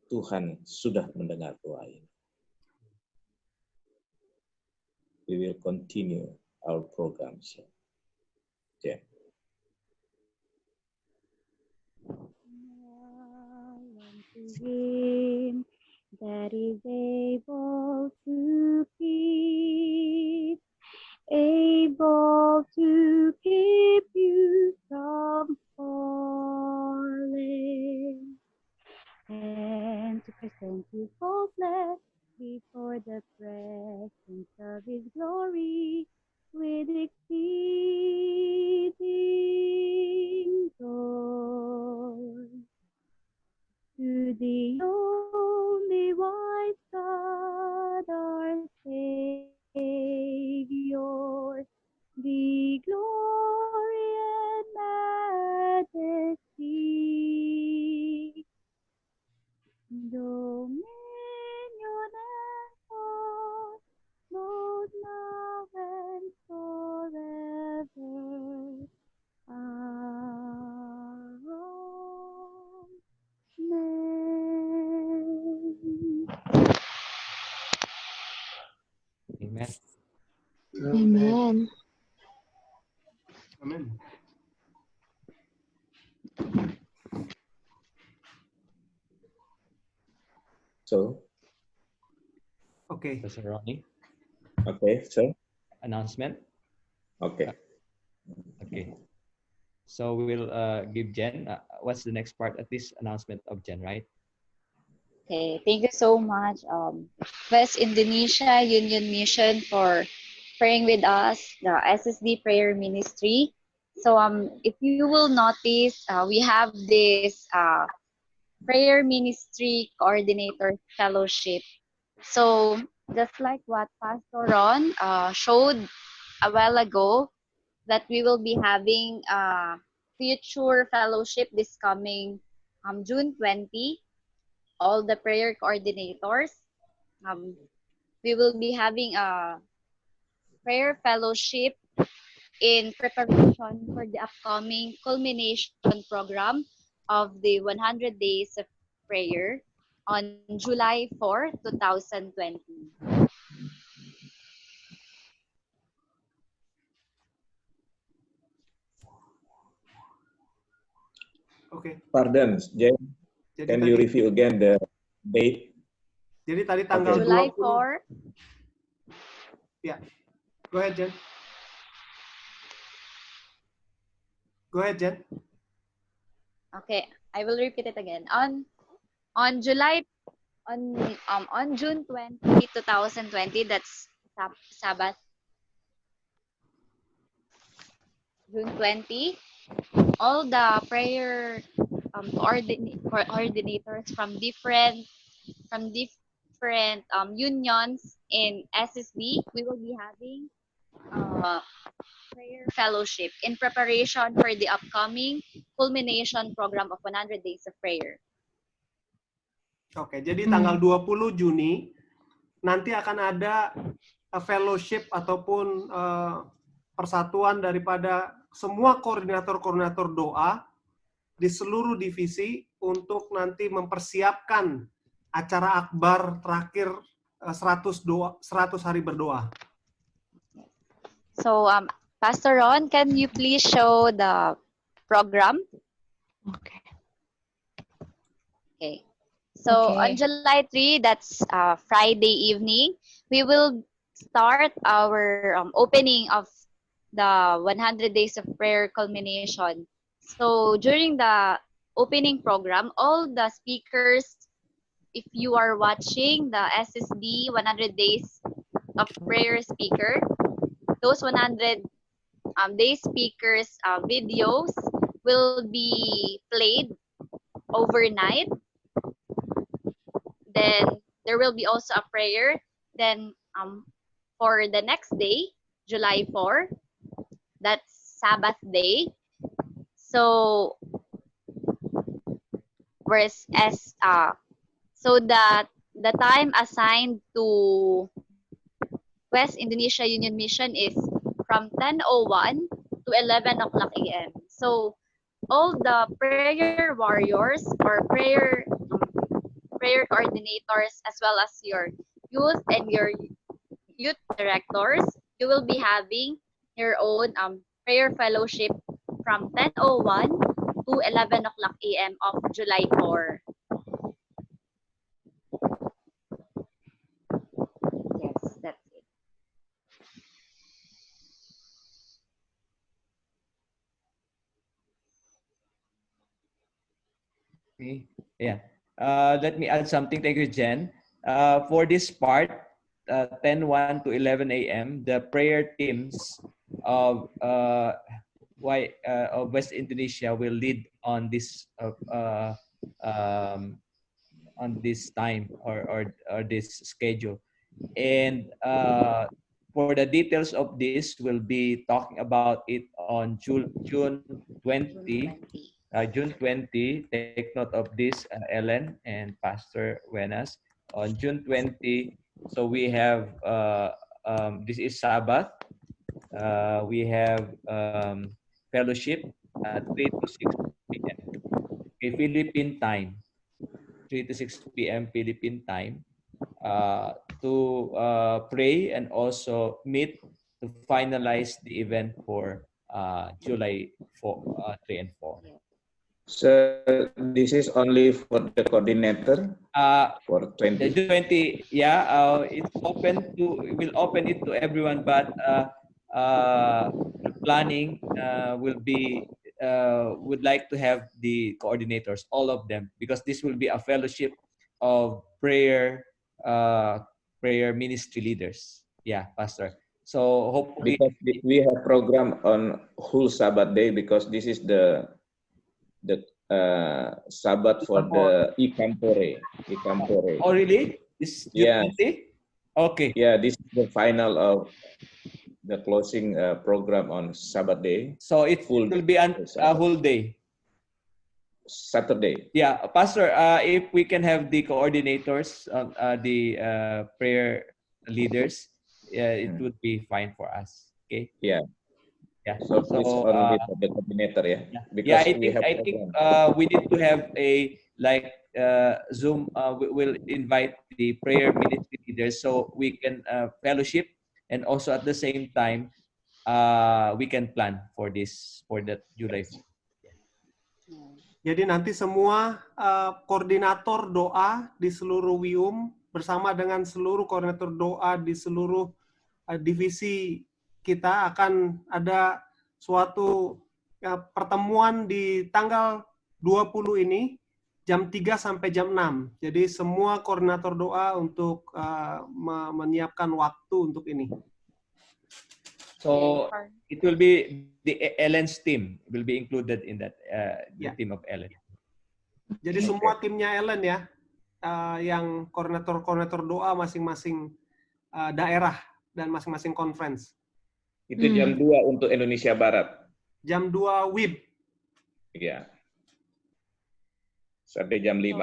Tuhan sudah mendengar doa ini. We will continue our programs. Yeah. Him that is able to keep you from falling. with exceeding joy. To the only wise God, our Savior, be glory and majesty, dominion and power, both now and forever. Amen. Amen. Amen. So, okay. Pastor Ronnie, okay, so announcement. okay. Okay. So we will give Jen. What's the next part of this announcement of Jen, right? Okay, thank you so much, West Indonesia Union Mission, for praying with us, the SSD Prayer Ministry. So if you will notice, we have this Prayer Ministry Coordinator Fellowship. So just like what Pastor Ron showed a while ago, that we will be having a future fellowship this coming June 20. All the prayer coordinators, we will be having a prayer fellowship in preparation for the upcoming culmination program of the 100 Days of Prayer on July 4, 2020. Okay. Pardon, Jen. Jadi Can tadi, you review again the date? Jadi tadi tanggal July 20. 4. Ya. Go ahead, Jen. Go ahead, Jen. Okay, I will repeat it again. On June 20, 2020, that's Sabbath. June 20, all the prayer coordinators from different unions in SSD, we will be having prayer fellowship in preparation for the upcoming culmination program of 100 Days of Prayer. Oke, jadi tanggal 20 Juni nanti akan ada fellowship ataupun persatuan daripada semua koordinator-koordinator doa di seluruh divisi untuk nanti mempersiapkan acara akbar terakhir 100 hari berdoa. So, Pastor Ron, can you please show the program? Okay. Okay. So, on July 3, that's Friday evening, we will start our opening of the 100 Days of Prayer culmination. So, during the opening program, all the speakers, if you are watching the SSD 100 Days of Prayer speaker, those 100 day speakers videos will be played overnight. Then there will be also a prayer. Then for the next day, July 4, that's Sabbath day. So so that the time assigned to West Indonesia Union Mission is from 10:01 to 11 o'clock a.m. So all the prayer warriors or prayer coordinators, as well as your youth and your youth directors, you will be having your own prayer fellowship from 10:01 to 11 o'clock a.m. of July 4. Yes, that's it. Okay. Yeah. Let me add something. Thank you, Jen. For this part, 10:01 to 11 a.m., the prayer teams of of West Indonesia will lead on this time or this schedule. And for the details of this, we'll be talking about it on June 20. June 20, take note of this, Ellen and Pastor Wenas. On June 20, so we have, this is Sabbath. We have fellowship at 3 to 6 p.m. Philippine time. 3 to 6 p.m. Philippine time to pray and also meet to finalize the event for July 3 and 4. So this is only for the coordinator for 20. The 20, yeah, it's open to, we'll open it to everyone, but the planning will be, would like to have the coordinators, all of them, because this will be a fellowship of prayer ministry leaders. Yeah, Pastor. So hopefully, because we have program on whole Sabbath day, because this is the Sabbath for the Ikampore. Oh, really? This yeah. 20? Okay. Yeah, this is the final of the closing program on Sabbath day. So it will be a whole day. Saturday. Yeah, Pastor, if we can have the coordinators, the prayer leaders, it would be fine for us. Okay. Yeah. Yeah. So it's only for the coordinator, yeah. Because I think we need to have a Zoom. We'll invite the prayer ministry leaders so we can fellowship, and also at the same time we can plan for this, for that July 4th. Jadi nanti semua koordinator doa di seluruh WIUM bersama dengan seluruh koordinator doa di seluruh divisi kita akan ada suatu pertemuan di tanggal 20 ini jam 3 sampai jam 6. Jadi semua koordinator doa untuk menyiapkan waktu untuk ini. So it will be the Ellen's team will be included in that the team of Ellen. Jadi semua timnya Ellen ya, yang koordinator doa masing-masing daerah dan masing-masing conference. Itu jam 2 untuk Indonesia Barat. Jam 2 WIB. Iya. Sampai jam 5.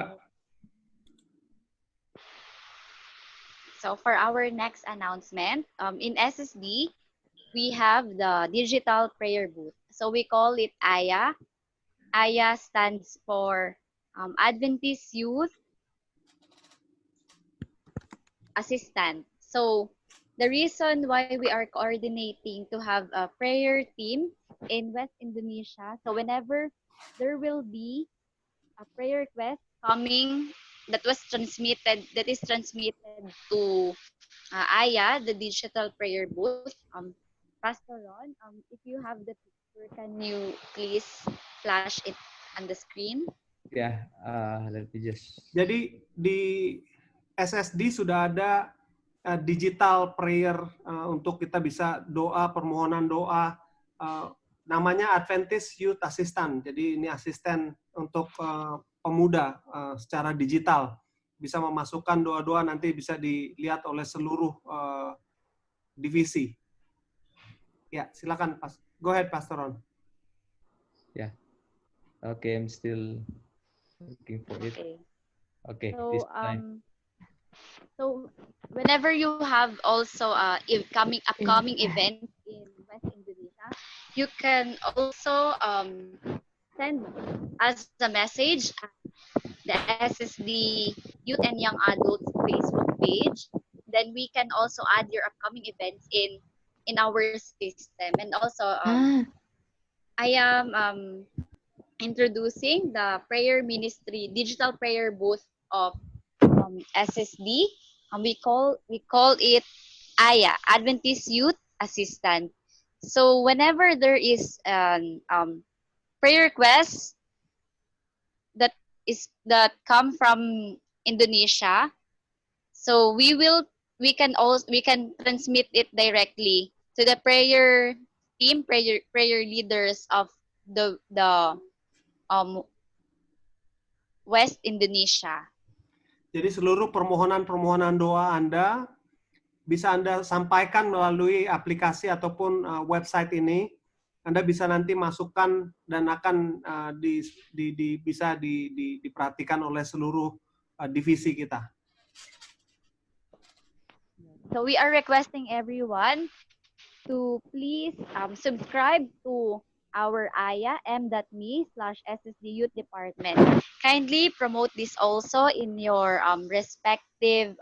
So for our next announcement, in SSD, we have the digital prayer booth. So we call it AYA. AYA stands for Adventist Youth Assistant. So the reason why we are coordinating to have a prayer team in West Indonesia, so whenever there will be a prayer request coming that is transmitted to AYA, the digital prayer booth. Pastor Ron, if you have the picture, can you please flash it on the screen? Yeah, let me just. Jadi di SSD sudah ada digital prayer untuk kita bisa doa, permohonan doa, namanya Adventist Youth Assistant. Jadi ini asisten untuk pemuda secara digital. Bisa memasukkan doa-doa, nanti bisa dilihat oleh seluruh divisi. Ya, silakan Pas. Go ahead, Pastor Ron. Yeah. Okay, I'm still looking for it. Okay. So, this time. So whenever you have also upcoming event in West Indonesia, you can also send us a message at the SSD Youth and Young Adults Facebook page. Then we can also add your upcoming events in our system. And also I am introducing the prayer ministry digital prayer booth of SSD. We call it AYA, Adventist Youth Assistant. So whenever there is an prayer request that come from Indonesia, so we will we can transmit it directly to the prayer team, prayer leaders of the West Indonesia. Jadi seluruh permohonan doa Anda bisa Anda sampaikan melalui aplikasi ataupun website ini. Anda bisa nanti masukkan dan akan bisa diperhatikan oleh seluruh divisi kita. So we are requesting everyone to please subscribe to our aya.me/SSD Youth Department. Kindly promote this also in your respective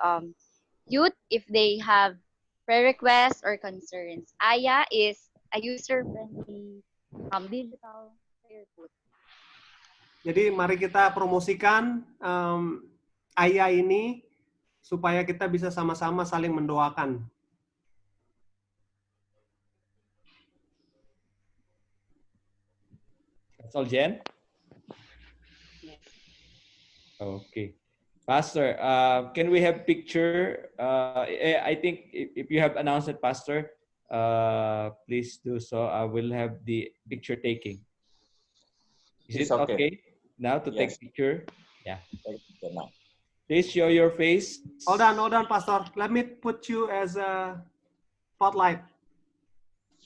youth if they have prayer requests or concerns. Aya is a user-friendly digital prayer booth. Jadi mari kita promosikan Aya ini supaya kita bisa sama-sama saling mendoakan. That's all, Jen? Okay. Pastor, can we have picture? I think if you have announced it, Pastor, please do so. I will have the picture taking. Is it okay now to take picture? Yeah. Please show your face. Hold on, Pastor. Let me put you as a spotlight.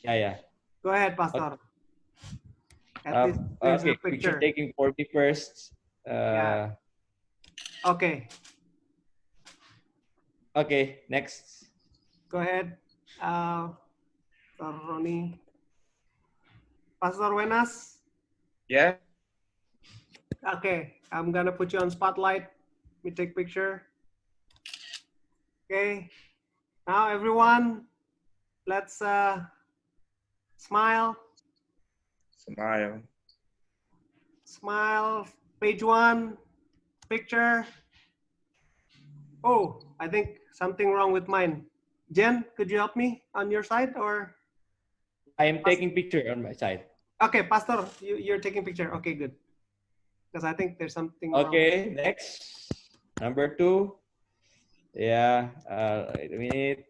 Yeah. Go ahead, Pastor. Okay, picture taking for me first. Okay. Okay, next. Go ahead, Pastor Ronnie. Pastor Wenas? Yeah. Okay, I'm gonna put you on spotlight. Let me take picture. Okay, now everyone, let's smile. Smile. Page 1, picture. Oh, I think something wrong with mine. Jen, could you help me on your side or? I am taking picture on my side. Okay, Pastor, you're taking picture. Okay, good. Because I think there's something wrong. Okay, next. Number 2. Yeah, wait a minute.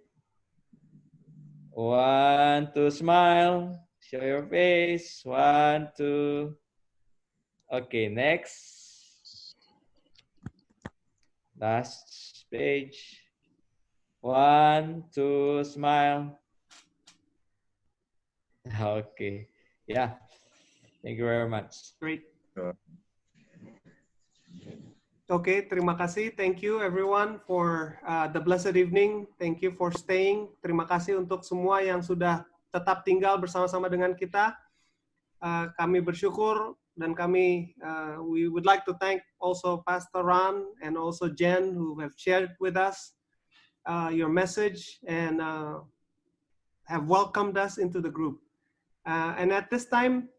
1, 2, smile. Show your face. 1, 2. Okay, next. Last page. 1, 2, smile. Okay. Yeah. Thank you very much. Great. Okay, terima kasih. Thank you everyone for the blessed evening. Thank you for staying. Terima kasih untuk semua yang sudah tetap tinggal bersama-sama dengan kita. Kami bersyukur dan we would like to thank also Pastor Ron and also Jen who have shared with us your message and have welcomed us into the group. And at this time,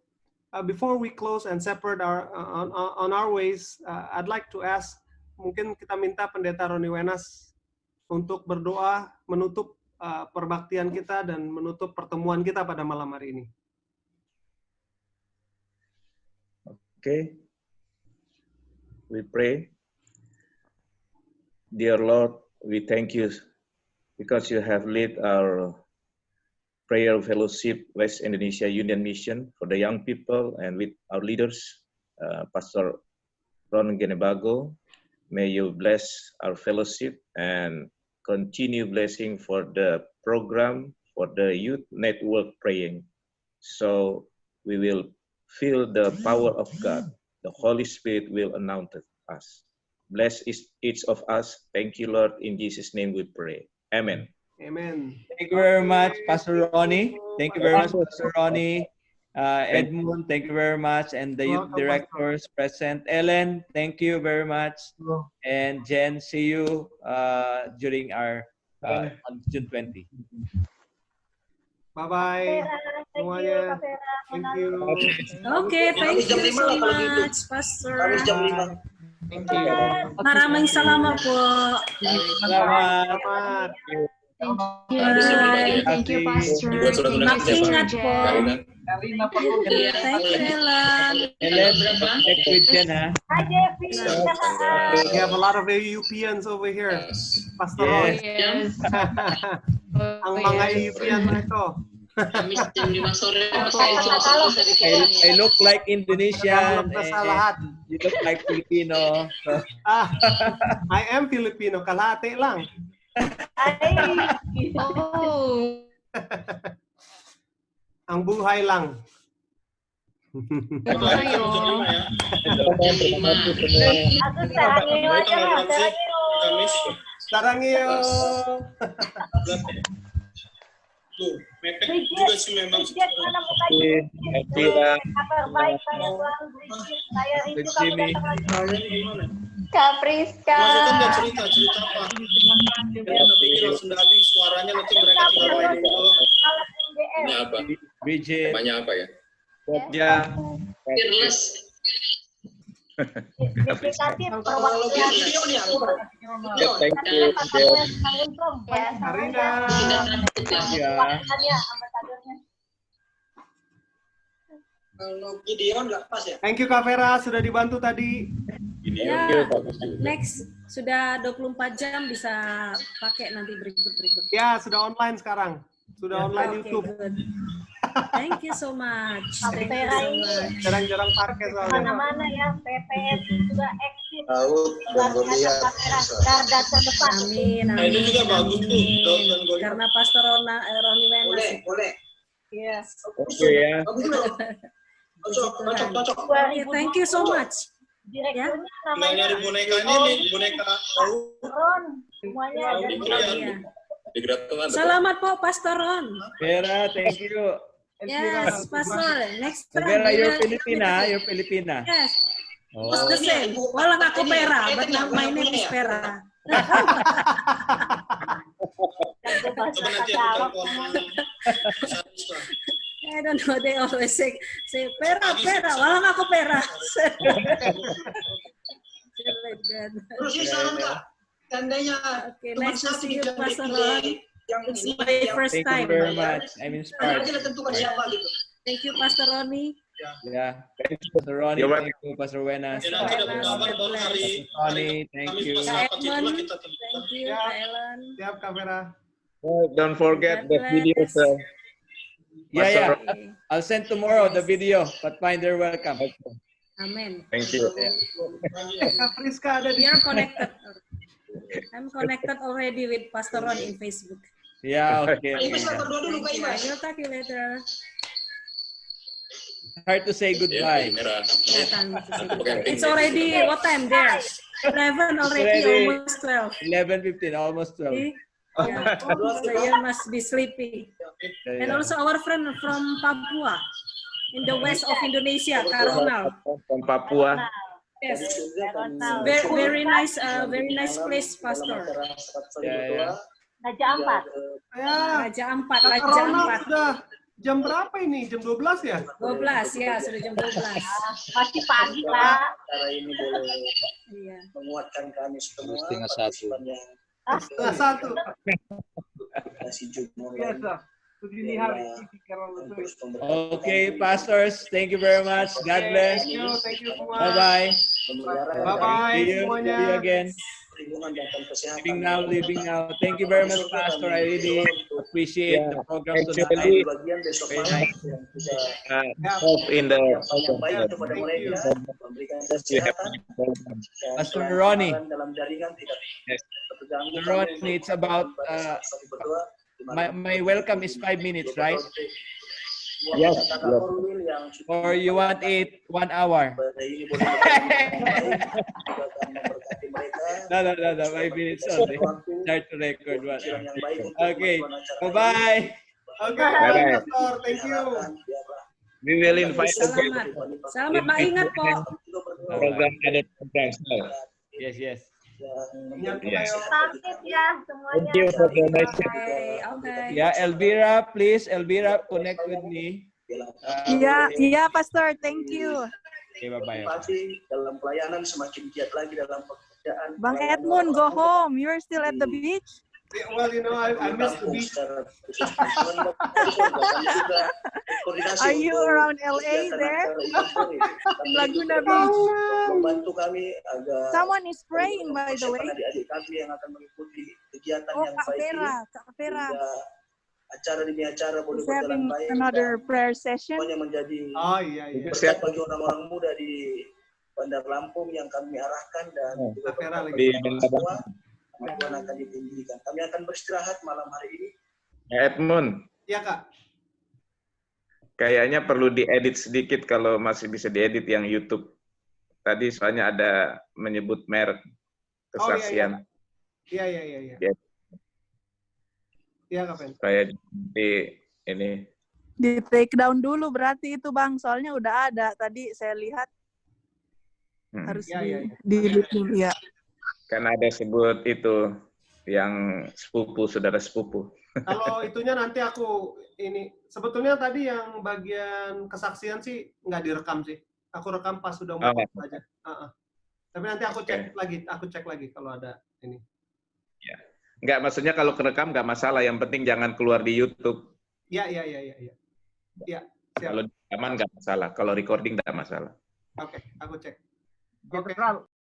before we close and separate on our ways, I'd like to ask, mungkin kita minta Pendeta Ronnie Wenas untuk berdoa menutup perbaktian kita dan menutup pertemuan kita pada malam hari ini. Okay. We pray. Dear Lord, we thank you because you have led our prayer fellowship West Indonesia Union Mission for the young people and with our leaders, Pastor Ron Genebago. May you bless our fellowship and continue blessing for the program, for the youth network praying. So we will feel the power of God. The Holy Spirit will announce us. Bless each of us. Thank you, Lord. In Jesus' name we pray. Amen. Amen. Thank you very much, Pastor Ronnie. Thank you very much, Pastor Ronnie. Edmund, thank you very much. And the youth directors present. Ellen, thank you very much. And Jen, see you during our on June 20. Bye-bye. Semuanya. Thank you. Okay, thank you so much, Pastor. Thank you. Maraming salamat po. Selamat. Thank you, Pastor. Mag-ingat po. Karina Thank you, Ellen. Next week yan, ha? Hi, Jeffy. We have a lot of AUPians over here. Pastor Ron. Yes. Ang mga AUPian na ito. I look like Indonesian. You look like Filipino. So. I am Filipino. Kalahati lang. Oh. Ang buhay lang. Sarangyo. Tuh, mepet juga sih memang. Kak Priska. Maksudnya cerita apa? Tapi kalau sudah habis suaranya nanti mereka tinggal mainin dulu. Ini apa? Bridget. Namanya apa ya? Ya. Fearless. Thank you. Karina. Kalau Gideon nggak pas ya? Thank you Kak Vera sudah dibantu tadi. Ya, next sudah 24 jam bisa pakai nanti berikut. Ya, sudah online sekarang. Sudah online YouTube. Good. Thank you so much. Thank you so much. Jarang-jarang pakai soalnya. Mana-mana ya, PPS juga eksis. Tahu, dan lihat. Garda terdepan. Amin, Nah, itu juga bagus tuh. Karena Pastor Roni Wenas. Boleh. Iya. Oke ya. Cocok. Thank you so much. Direkturnya Tinggal namanya nyari bonekanya nih, boneka tahu. Ron. Semuanya ada di Iya. Selamat po, Pastor Ron. Vera, thank you. Yes, Pastor. Next time. Vera, you're Filipina. Yes. Oh. It's the same. Walang ako pera, but now my name is Vera. Coba nanti aku telepon. I don't know, they always say pera, walang ako pera. Terus sih saran Kak, tandanya Nice to see you, Pastor Ron. It's my first time. Thank you very much. I'm inspired. Thank you, Pastor Ronnie. Yeah. Thank you, Pastor Ronnie. Thank you, Pastor Wenas. Ronnie, thank you. Kak Edmond, thank you, Kak Ellen. Siap Kak Vera. Don't forget the videos. Yeah. I'll send tomorrow the video, but find they're welcome. Amen. Thank you. Kak Priska ada di We are connected. I'm connected already with Pastor Ron in Facebook. Yeah, okay. I will talk you later. Hard to say goodbye. It's already, what time there? 11 already, almost 12. 11:15, almost 12. See? Yeah. So you must be sleepy. And also our friend from Papua, in the west of Indonesia, Karonal. From Papua. Yes. Very nice place, Pastor. Yeah. Raja Ampat. Raja Ampat. Sudah jam berapa ini? Jam 12 ya? 12 ya, sudah jam 12. Masih pagi, Pak. Cara ini boleh menguatkan kami semua. Setengah satu. Kasih jumlah. Biasa. Begini hari Okay, pastors, thank you very much. God bless. Thank you semua. Bye-bye. Bye-bye See you again. Living now. Thank you very much, Pastor. I really appreciate the program tonight. Very nice. Hope in the Pastor Ronnie. Pastor Ronnie, it's about my welcome is 5 minutes, right? Yes. Or you want it 1 hour? No, 5 minutes only. Start to record 1 hour. Okay, bye-bye. Okay, Pastor, thank you. We will invite again. Selamat maingat po. Program added programs. Yes. Yes. Sakit ya semuanya. Thank you for the nice. Okay. Yeah, Elvira, please. Elvira, connect with me. Iya, Pastor. Thank you. Okay, bye-bye. Dalam pelayanan semakin giat lagi dalam pekerjaan. Bang Edmund, go home. You're still at the beach? Well, I missed the beach. koordinasi Are you untuk around LA there? Laguna Beach. membantu kami agar Someone is praying, by the way. adik-adik kami yang akan mengikuti kegiatan Oh, yang Kak baik Vera, ini, Kak Vera. sehingga acara demi acara boleh Is berjalan having baik another dan prayer session. semuanya menjadi Iya. berkat bagi orang-orang muda di Bandar Lampung yang kami arahkan dan juga berkat bagi orang tua, Tuhan akan ditinggikan. Kami akan beristirahat malam hari ini. Edmund, Iya, Kak. kayaknya perlu diedit sedikit kalau masih bisa diedit yang YouTube. Tadi soalnya ada menyebut merek kesaksian. Iya. Ya, Iya, Kak Pen. kayak di ini. Di take down dulu berarti itu Bang, soalnya udah ada. Tadi saya lihat harus di-delete dulu ya. Karena ada sebut itu yang sepupu, saudara sepupu. Kalau itunya nanti aku ini sebetulnya tadi yang bagian kesaksian sih nggak direkam sih. Aku rekam pas sudah mau aja. Tapi nanti aku cek lagi kalau ada ini. Ya. Nggak, maksudnya kalau kerekam nggak masalah. Yang penting jangan keluar di YouTube. Iya. Siap. Kalau rekaman nggak masalah. Kalau recording nggak masalah. Oke, aku cek. Jenderal,